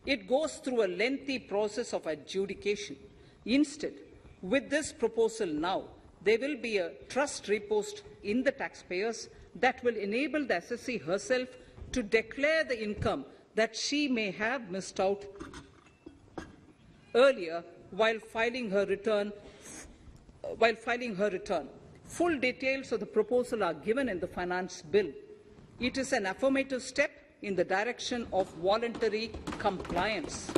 Speaker 1: it goes through a lengthy process of adjudication. Instead, with this proposal now, there will be a trust repost in the taxpayers that will enable the assessee herself to declare the income that she may have missed out earlier while filing her return. Full details of the proposal are given in the Finance Bill. It is an affirmative step in the direction of voluntary compliance.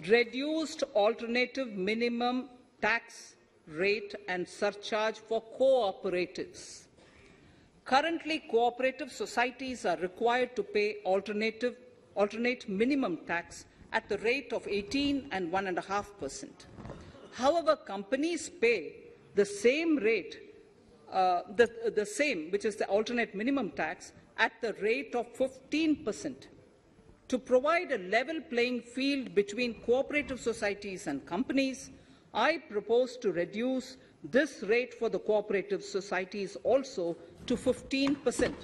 Speaker 1: Reduced alternative minimum tax rate and surcharge for cooperatives. Currently, cooperative societies are required to pay alternate minimum tax at the rate of 18 and 1.5%. However, companies pay the same rate, which is the alternate minimum tax, at the rate of 15%. To provide a level playing field between cooperative societies and companies, I propose to reduce this rate for the cooperative societies also to 15%.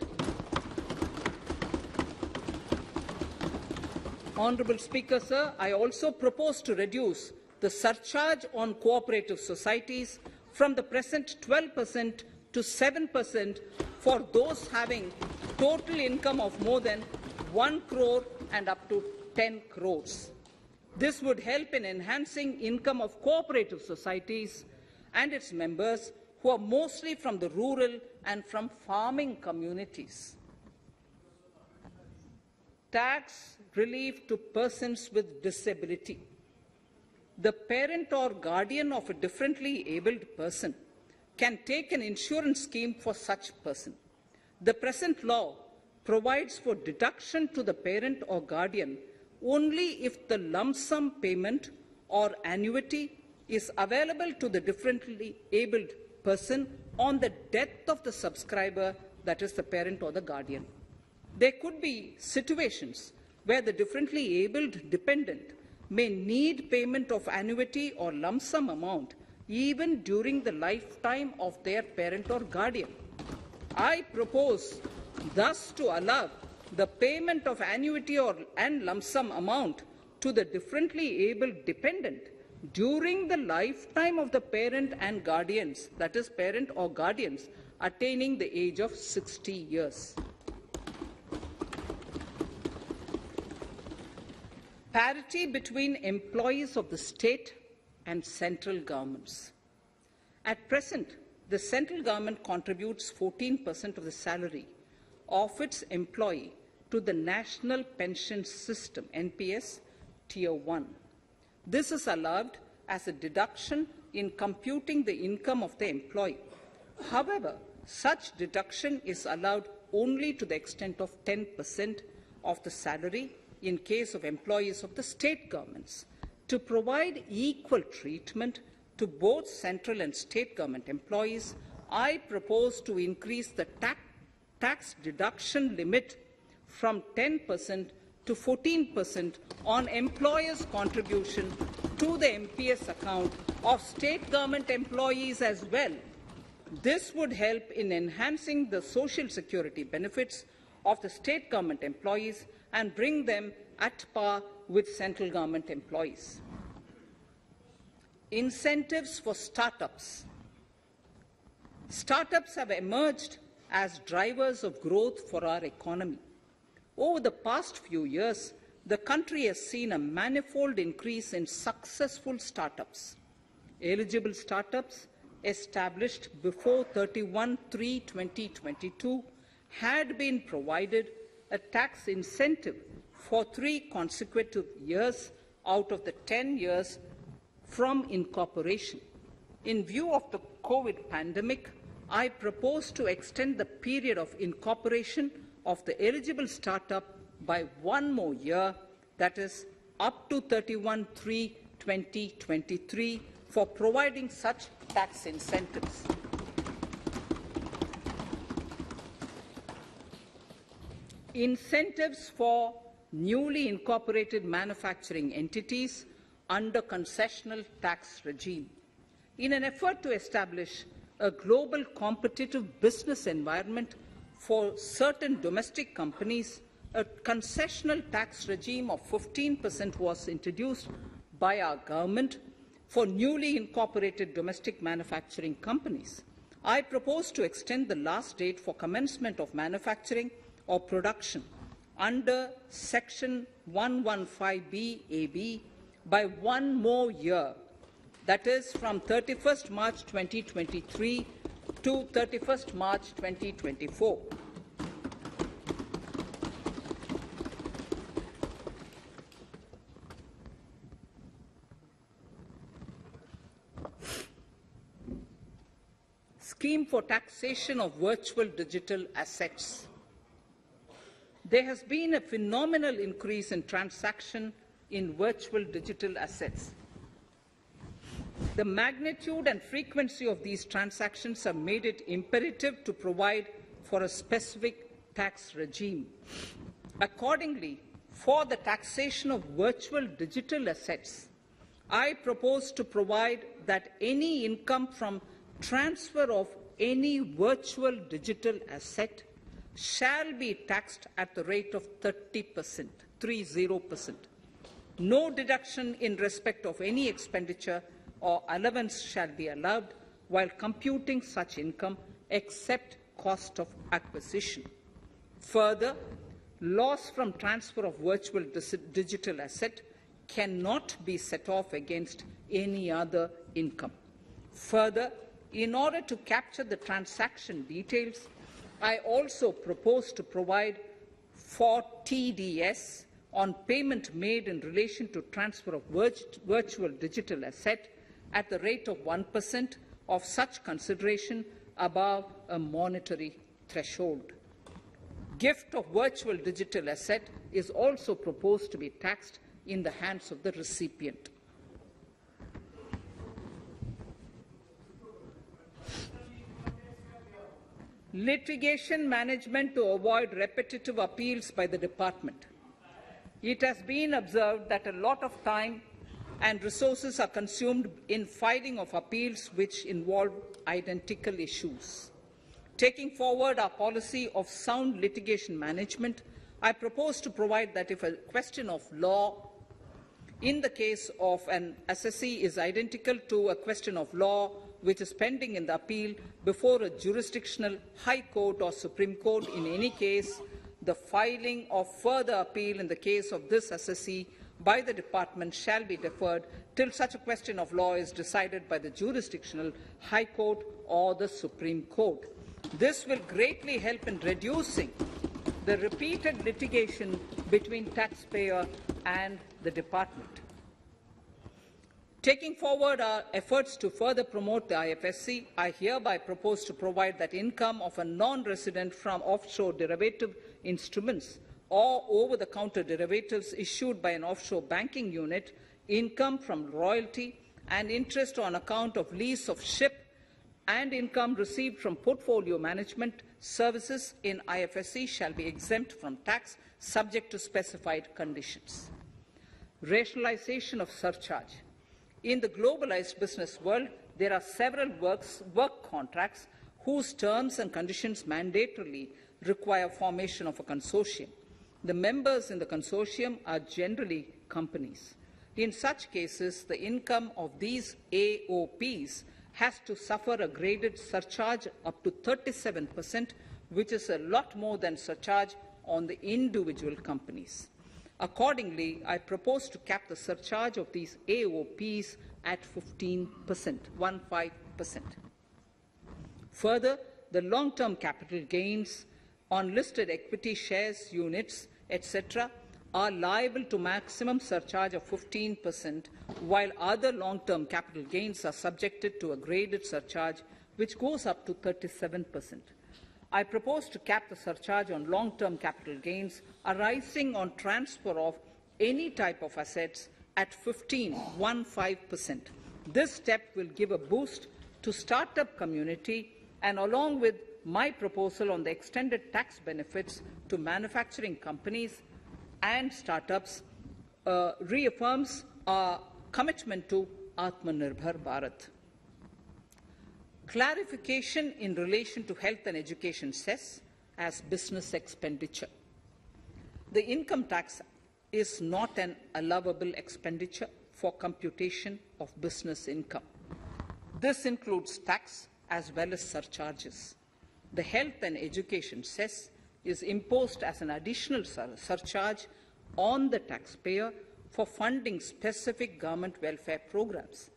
Speaker 1: Honourable Speaker, sir, I also propose to reduce the surcharge on cooperative societies from the present 12% to 7% for those having total income of more than 1 crore and up to 10 crores. This would help in enhancing income of cooperative societies and its members who are mostly from the rural and from farming communities. Tax relief to persons with disability. The parent or guardian of a differently abled person can take an insurance scheme for such person. The present law provides for deduction to the parent or guardian only if the lump sum payment or annuity is available to the differently abled person on the death of the subscriber, that is the parent or the guardian. There could be situations where the differently abled dependent may need payment of annuity or lump sum amount even during the lifetime of their parent or guardian. I propose thus to allow the payment of annuity and lump sum amount to the differently abled dependent during the lifetime of the parent and guardians, that is parent or guardians, attaining the age of 60 years. Parity between employees of the state and central governments. At present, the central government contributes 14% of the salary of its employee to the National Pension System, NPS, Tier 1. This is allowed as a deduction in computing the income of the employee. However, such deduction is allowed only to the extent of 10% of the salary in case of employees of the state governments. To provide equal treatment to both central and state government employees, I propose to increase the tax deduction limit from 10% to 14% on employers' contribution to the MPS account of state government employees as well. This would help in enhancing the social security benefits of the state government employees and bring them at par with central government employees. Incentives for startups. Startups have emerged as drivers of growth for our economy. Over the past few years, the country has seen a manifold increase in successful startups. Eligible startups established before 31/3/2022 had been provided a tax incentive for 3 consecutive years out of the 10 years from incorporation. In view of the COVID pandemic, I propose to extend the period of incorporation of the eligible startup by 1 more year, that is, up to 31/3/2023, for providing such tax incentives. Incentives for newly incorporated manufacturing entities under concessional tax regime. In an effort to establish a global competitive business environment for certain domestic companies, a concessional tax regime of 15% was introduced by our government for newly incorporated domestic manufacturing companies. I propose to extend the last date for commencement of manufacturing or production under Section 115B(ab) by 1 more year, that is, from 31st March 2023 to 31st March 2024. Scheme for taxation of virtual digital assets. There has been a phenomenal increase in transaction in virtual digital assets. The magnitude and frequency of these transactions have made it imperative to provide for a specific tax regime. Accordingly, for the taxation of virtual digital assets, I propose to provide that any income from transfer of any virtual digital asset shall be taxed at the rate of 30%, 30%. No deduction in respect of any expenditure or allowance shall be allowed while computing such income except cost of acquisition. Further, loss from transfer of virtual digital asset cannot be set off against any other income. Further, in order to capture the transaction details, I also propose to provide for TDS on payment made in relation to transfer of virtual digital asset at the rate of 1% of such consideration above a monetary threshold. Gift of virtual digital asset is also proposed to be taxed in the hands of the recipient. Litigation management to avoid repetitive appeals by the department. It has been observed that a lot of time and resources are consumed in filing of appeals which involve identical issues. Taking forward our policy of sound litigation management, I propose to provide that if a question of law in the case of an assessee is identical to a question of law which is pending in the appeal before a jurisdictional High Court or Supreme Court, in any case, the filing of further appeal in the case of this assessee by the department shall be deferred till such a question of law is decided by the jurisdictional High Court or the Supreme Court. This will greatly help in reducing the repeated litigation between taxpayer and the department. Taking forward our efforts to further promote the IFSC, I hereby propose to provide that income of a non-resident from offshore derivative instruments or over-the-counter derivatives issued by an offshore banking unit, income from royalty and interest on account of lease of ship, and income received from portfolio management services in IFSC shall be exempt from tax subject to specified conditions. Rationalization of surcharge. In the globalized business world, there are several work contracts whose terms and conditions mandatorily require formation of a consortium. The members in the consortium are generally companies. In such cases, the income of these AOPs has to suffer a graded surcharge up to 37%, which is a lot more than surcharge on the individual companies. Accordingly, I propose to cap the surcharge of these AOPs at 15%, 15%. Further, the long-term capital gains on listed equity shares, units, etc., are liable to maximum surcharge of 15%, while other long-term capital gains are subjected to a graded surcharge which goes up to 37%. I propose to cap the surcharge on long-term capital gains arising on transfer of any type of assets at 15%. This step will give a boost to startup community, and along with my proposal on the extended tax benefits to manufacturing companies and startups, reaffirms our commitment to Atmanirbhar Bharat. Clarification in relation to health and education cess as business expenditure. The income tax is not an allowable expenditure for computation of business income. This includes tax as well as surcharges. The health and education cess is imposed as an additional surcharge on the taxpayer for funding specific government welfare programs.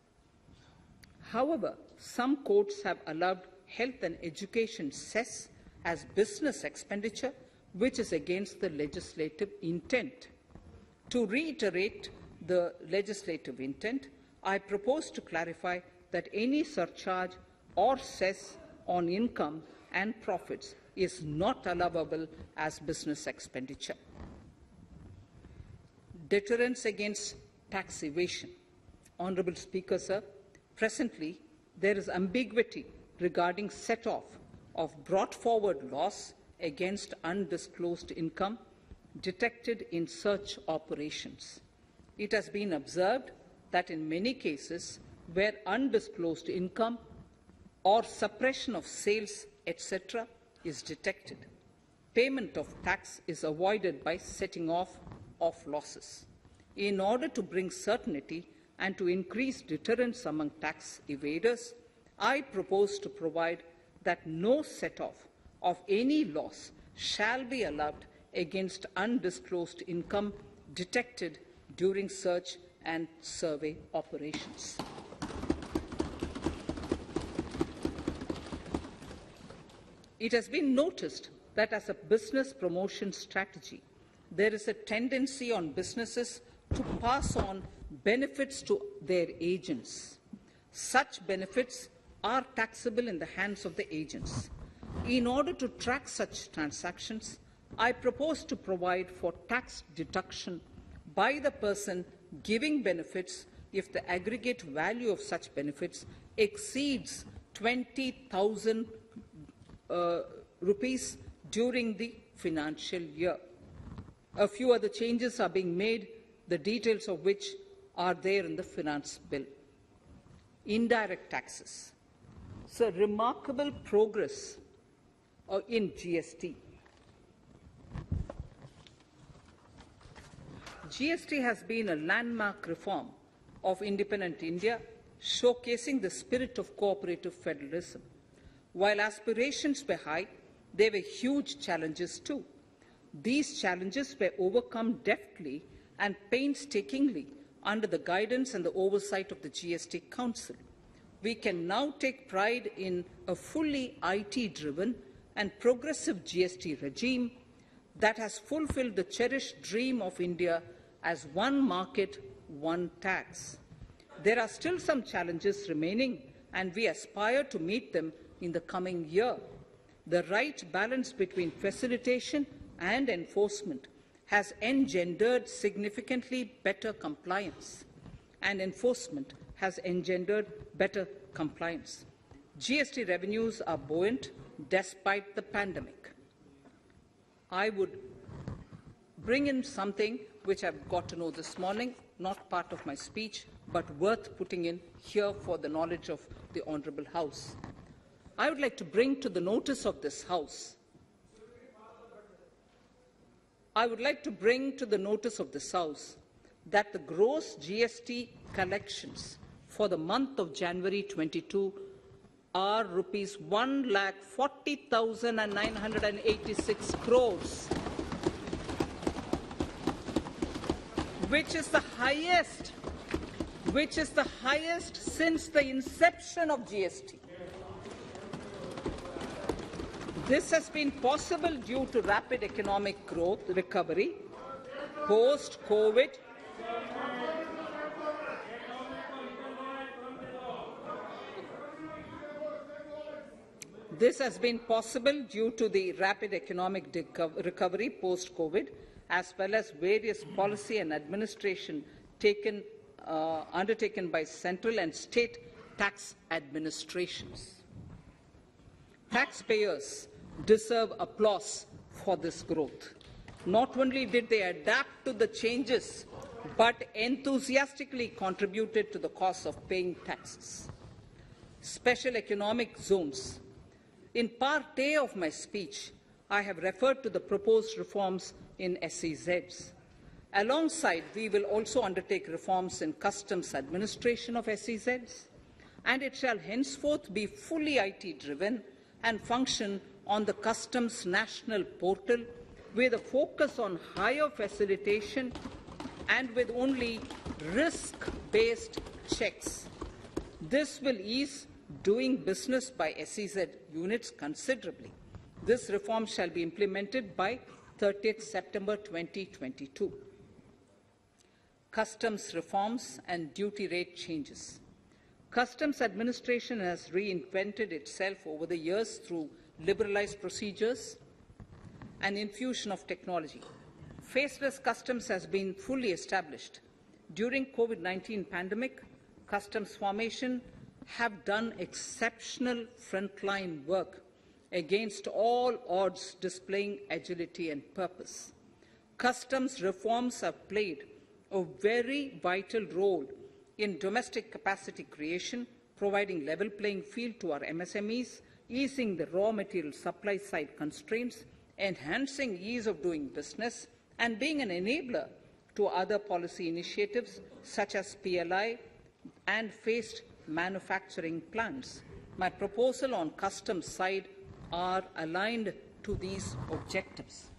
Speaker 1: However, some courts have allowed health and education cess as business expenditure, which is against the legislative intent. To reiterate the legislative intent, I propose to clarify that any surcharge or cess on income and profits is not allowable as business expenditure. Deterrence against tax evasion. Honourable Speaker, sir, presently there is ambiguity regarding set-off of brought forward loss against undisclosed income detected in search operations. It has been observed that in many cases where undisclosed income or suppression of sales, etc., is detected, payment of tax is avoided by setting off of losses. In order to bring certainty and to increase deterrence among tax evaders, I propose to provide that no set-off of any loss shall be allowed against undisclosed income detected during search and survey operations. It has been noticed that as a business promotion strategy, there is a tendency on businesses to pass on benefits to their agents. Such benefits are taxable in the hands of the agents. In order to track such transactions, I propose to provide for tax deduction by the person giving benefits if the aggregate value of such benefits exceeds 20,000 rupees during the financial year. A few other changes are being made, the details of which are there in the finance bill. Indirect taxes. So, remarkable progress in GST. GST has been a landmark reform of independent India, showcasing the spirit of cooperative federalism. While aspirations were high, there were huge challenges too. These challenges were overcome deftly and painstakingly under the guidance and the oversight of the GST Council. We can now take pride in a fully IT-driven and progressive GST regime that has fulfilled the cherished dream of India as one market, one tax. There are still some challenges remaining, and we aspire to meet them in the coming year. The right balance between facilitation and enforcement has engendered significantly better compliance, and enforcement has engendered better compliance. GST revenues are buoyant despite the pandemic. I would bring in something which I've got to know this morning, not part of my speech, but worth putting in here for the knowledge of the Honourable House. I would like to bring to the notice of this House that the gross GST collections for the month of January 22 are rupees 1,40,986 crores, which is the highest since the inception of GST. This has been possible due to rapid economic growth, recovery, post-COVID, recovery post-COVID, as well as various policy and administration undertaken by central and state tax administrations. Taxpayers deserve applause for this growth. Not only did they adapt to the changes, but enthusiastically contributed to the cost of paying taxes. Special economic zones. In Part A of my speech, I have referred to the proposed reforms in SEZs. Alongside, we will also undertake reforms in customs administration of SEZs, and it shall henceforth be fully IT-driven and function on the Customs National Portal with a focus on higher facilitation and with only risk-based checks. This will ease doing business by SEZ units considerably. This reform shall be implemented by 30th September 2022. Customs reforms and duty rate changes. Customs administration has reinvented itself over the years through liberalized procedures and infusion of technology. Faceless customs has been fully established. During COVID-19 pandemic, customs formation have done exceptional frontline work against all odds, displaying agility and purpose. Customs reforms have played a very vital role in domestic capacity creation, providing level playing field to our MSMEs, easing the raw material supply side constraints, enhancing ease of doing business, and being an enabler to other policy initiatives such as PLI and phased manufacturing plans. My proposal on customs side are aligned to these objectives.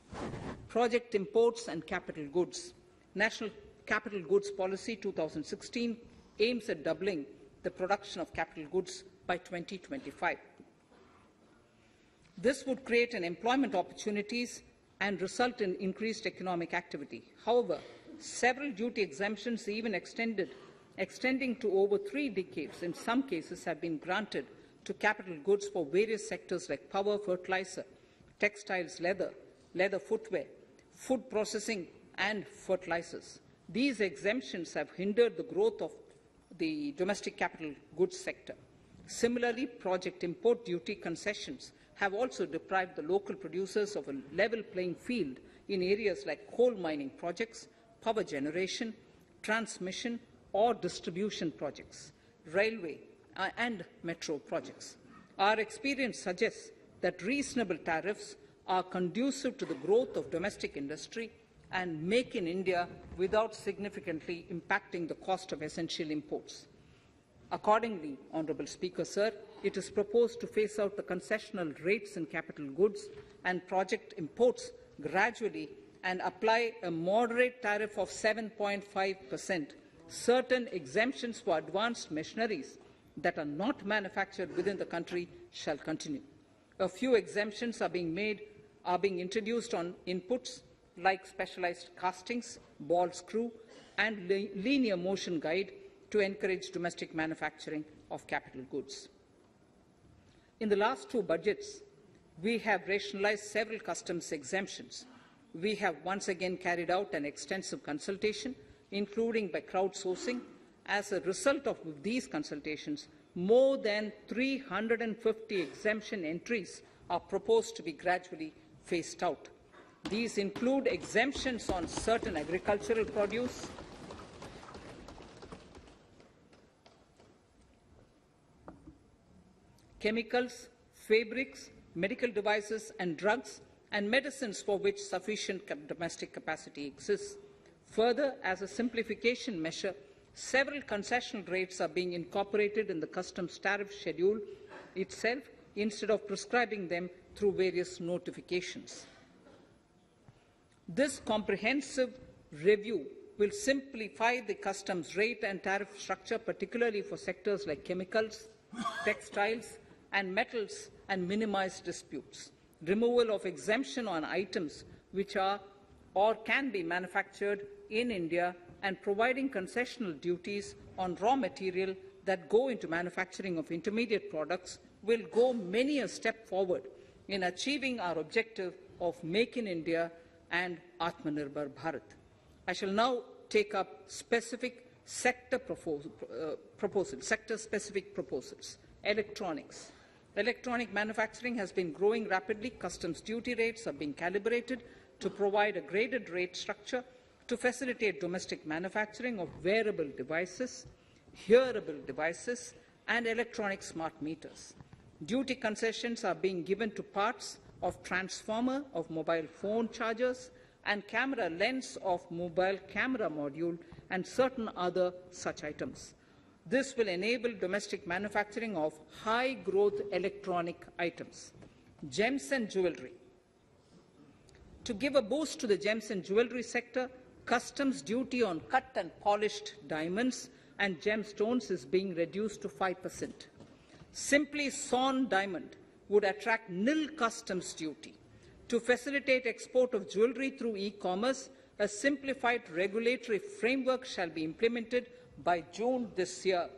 Speaker 1: Project imports and capital goods. National Capital Goods Policy 2016 aims at doubling the production of capital goods by 2025. This would create an employment opportunities and result in increased economic activity. However, several duty exemptions, even extending to over 3 decades, in some cases have been granted to capital goods for various sectors like power, fertilizer, textiles, leather footwear, food processing, and fertilizers. These exemptions have hindered the growth of the domestic capital goods sector. Similarly, project import duty concessions have also deprived the local producers of a level playing field in areas like coal mining projects, power generation, transmission or distribution projects, railway and metro projects. Our experience suggests that reasonable tariffs are conducive to the growth of domestic industry and make in India without significantly impacting the cost of essential imports. Accordingly, Honourable Speaker, Sir, it is proposed to phase out the concessional rates in capital goods and project imports gradually and apply a moderate tariff of 7.5%. Certain exemptions for advanced machineries that are not manufactured within the country shall continue. A few exemptions are being introduced on inputs like specialized castings, ball screw, and linear motion guide to encourage domestic manufacturing of capital goods. In the last two budgets, we have rationalized several customs exemptions. We have once again carried out an extensive consultation, including by crowdsourcing. As a result of these consultations, more than 350 exemption entries are proposed to be gradually phased out. These include exemptions on certain agricultural produce, chemicals, fabrics, medical devices and drugs, and medicines for which sufficient domestic capacity exists. Further, as a simplification measure, several concessional rates are being incorporated in the customs tariff schedule itself instead of prescribing them through various notifications. This comprehensive review will simplify the customs rate and tariff structure, particularly for sectors like chemicals, textiles, and metals, and minimize disputes. Removal of exemption on items which are or can be manufactured in India and providing concessional duties on raw material that go into manufacturing of intermediate products will go many a step forward in achieving our objective of Make in India and Atmanirbhar Bharat. I shall now take up specific sector-specific proposals. Electronics. Electronic manufacturing has been growing rapidly. Customs duty rates are being calibrated to provide a graded rate structure to facilitate domestic manufacturing of wearable devices, hearable devices, and electronic smart meters. Duty concessions are being given to parts of transformer of mobile phone chargers and camera lens of mobile camera module and certain other such items. This will enable domestic manufacturing of high-growth electronic items. Gems and jewellery. To give a boost to the gems and jewellery sector, customs duty on cut and polished diamonds and gemstones is being reduced to 5%. Simply sawn diamond would attract nil customs duty. To facilitate export of jewellery through e-commerce, a simplified regulatory framework shall be implemented by June this year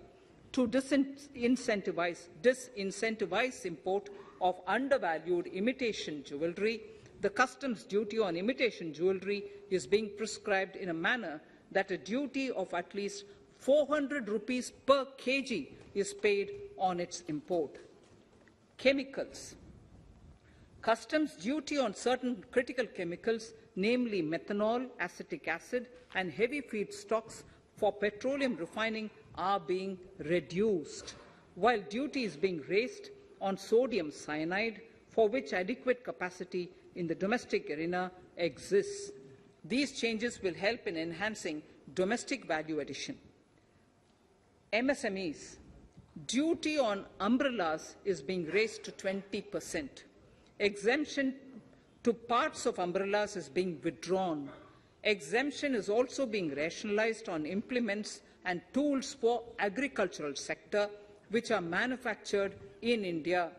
Speaker 1: to disincentivize import of undervalued imitation jewellery. The customs duty on imitation jewellery is being prescribed in a manner that a duty of at least 400 rupees per kg is paid on its import. Chemicals. Customs duty on certain critical chemicals, namely methanol, acetic acid, and heavy feedstocks for petroleum refining are being reduced, while duty is being raised on sodium cyanide, for which adequate capacity in the domestic arena exists. These changes will help in enhancing domestic value addition. MSMEs. Duty on umbrellas is being raised to 20%. Exemption to parts of umbrellas is being withdrawn. Exemption is also being rationalized on implements and tools for agricultural sector which are manufactured in India.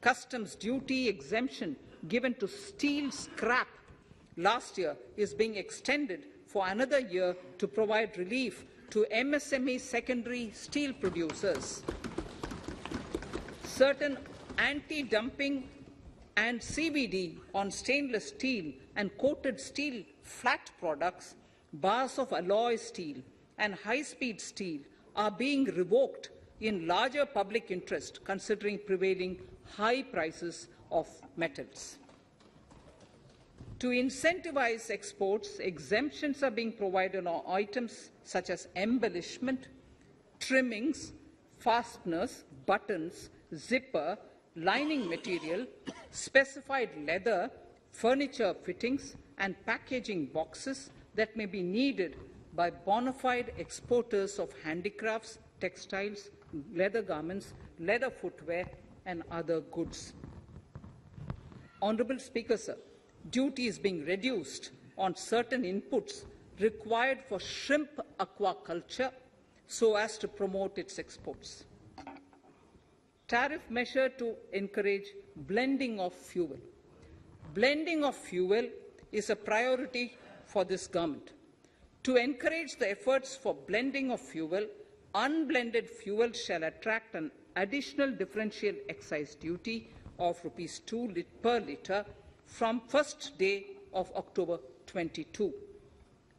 Speaker 1: Customs duty exemption given to steel scrap last year is being extended for another year to provide relief to MSME secondary steel producers. Certain anti-dumping and CVD on stainless steel and coated steel flat products, bars of alloy steel and high-speed steel are being revoked in larger public interest considering prevailing high prices of metals. To incentivize exports, exemptions are being provided on items such as embellishment, trimmings, fasteners, buttons, zipper, lining material, specified leather, furniture fittings, and packaging boxes that may be needed by bona fide exporters of handicrafts, textiles, leather garments, leather footwear, and other goods. Honourable Speaker, sir, duty is being reduced on certain inputs required for shrimp aquaculture so as to promote its exports. Tariff measure to encourage blending of fuel. Blending of fuel is a priority for this government. To encourage the efforts for blending of fuel, unblended fuel shall attract an additional differential excise duty of ₹2 per litre from first day of October 22.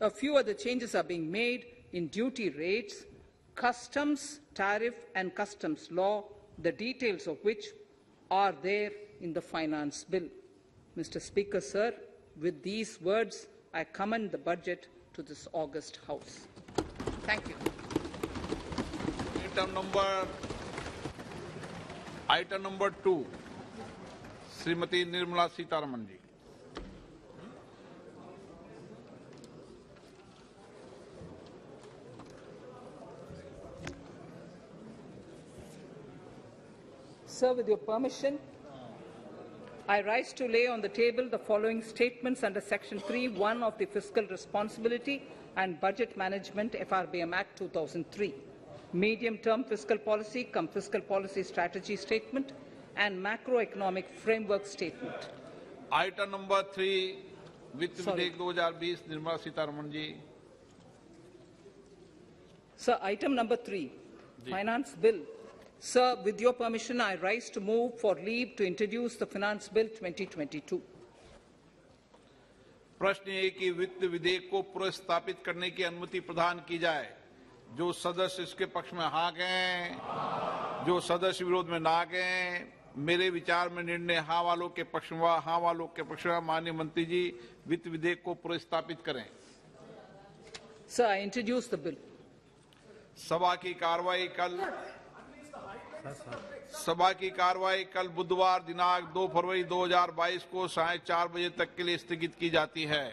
Speaker 1: A few other changes are being made in duty rates, customs, tariff and customs law, the details of which are there in the finance bill. Mr. Speaker, sir, with these words, I commend the budget to this august House. Thank you.
Speaker 2: Item number 2, Srimati Nirmala Sitharaman ji.
Speaker 1: Sir, with your permission, I rise to lay on the table the following statements under Section 3(1) of the Fiscal Responsibility and Budget Management FRBM Act 2003, Medium-Term Fiscal Policy cum Fiscal Policy Strategy Statement and Macroeconomic Framework Statement.
Speaker 2: Item number 3, Vitt Videk 2020, Nirmala Sitharaman ji.
Speaker 1: Sir, item number 3, Finance Bill. Sir, with your permission, I rise to move for leave to introduce the Finance Bill 2022.
Speaker 2: प्रश्न ये कि वित्त विधेयक को पुनर्स्थापित करने की अनुमति प्रदान की जाए। जो सदस्य इसके पक्ष में हाँ कहें, जो सदस्य विरोध में ना कहें, मेरे विचार में निर्णय हाँ वालों के पक्ष में, हाँ वालों के पक्ष में। माननीय मंत्री जी, वित्त विधेयक को पुनर्स्थापित करें।
Speaker 1: Sir, I introduce the bill.
Speaker 2: सभा की कार्रवाई कल बुधवार दिनांक 2 फरवरी 2022 को 4:30 बजे तक के लिए स्थगित की जाती है।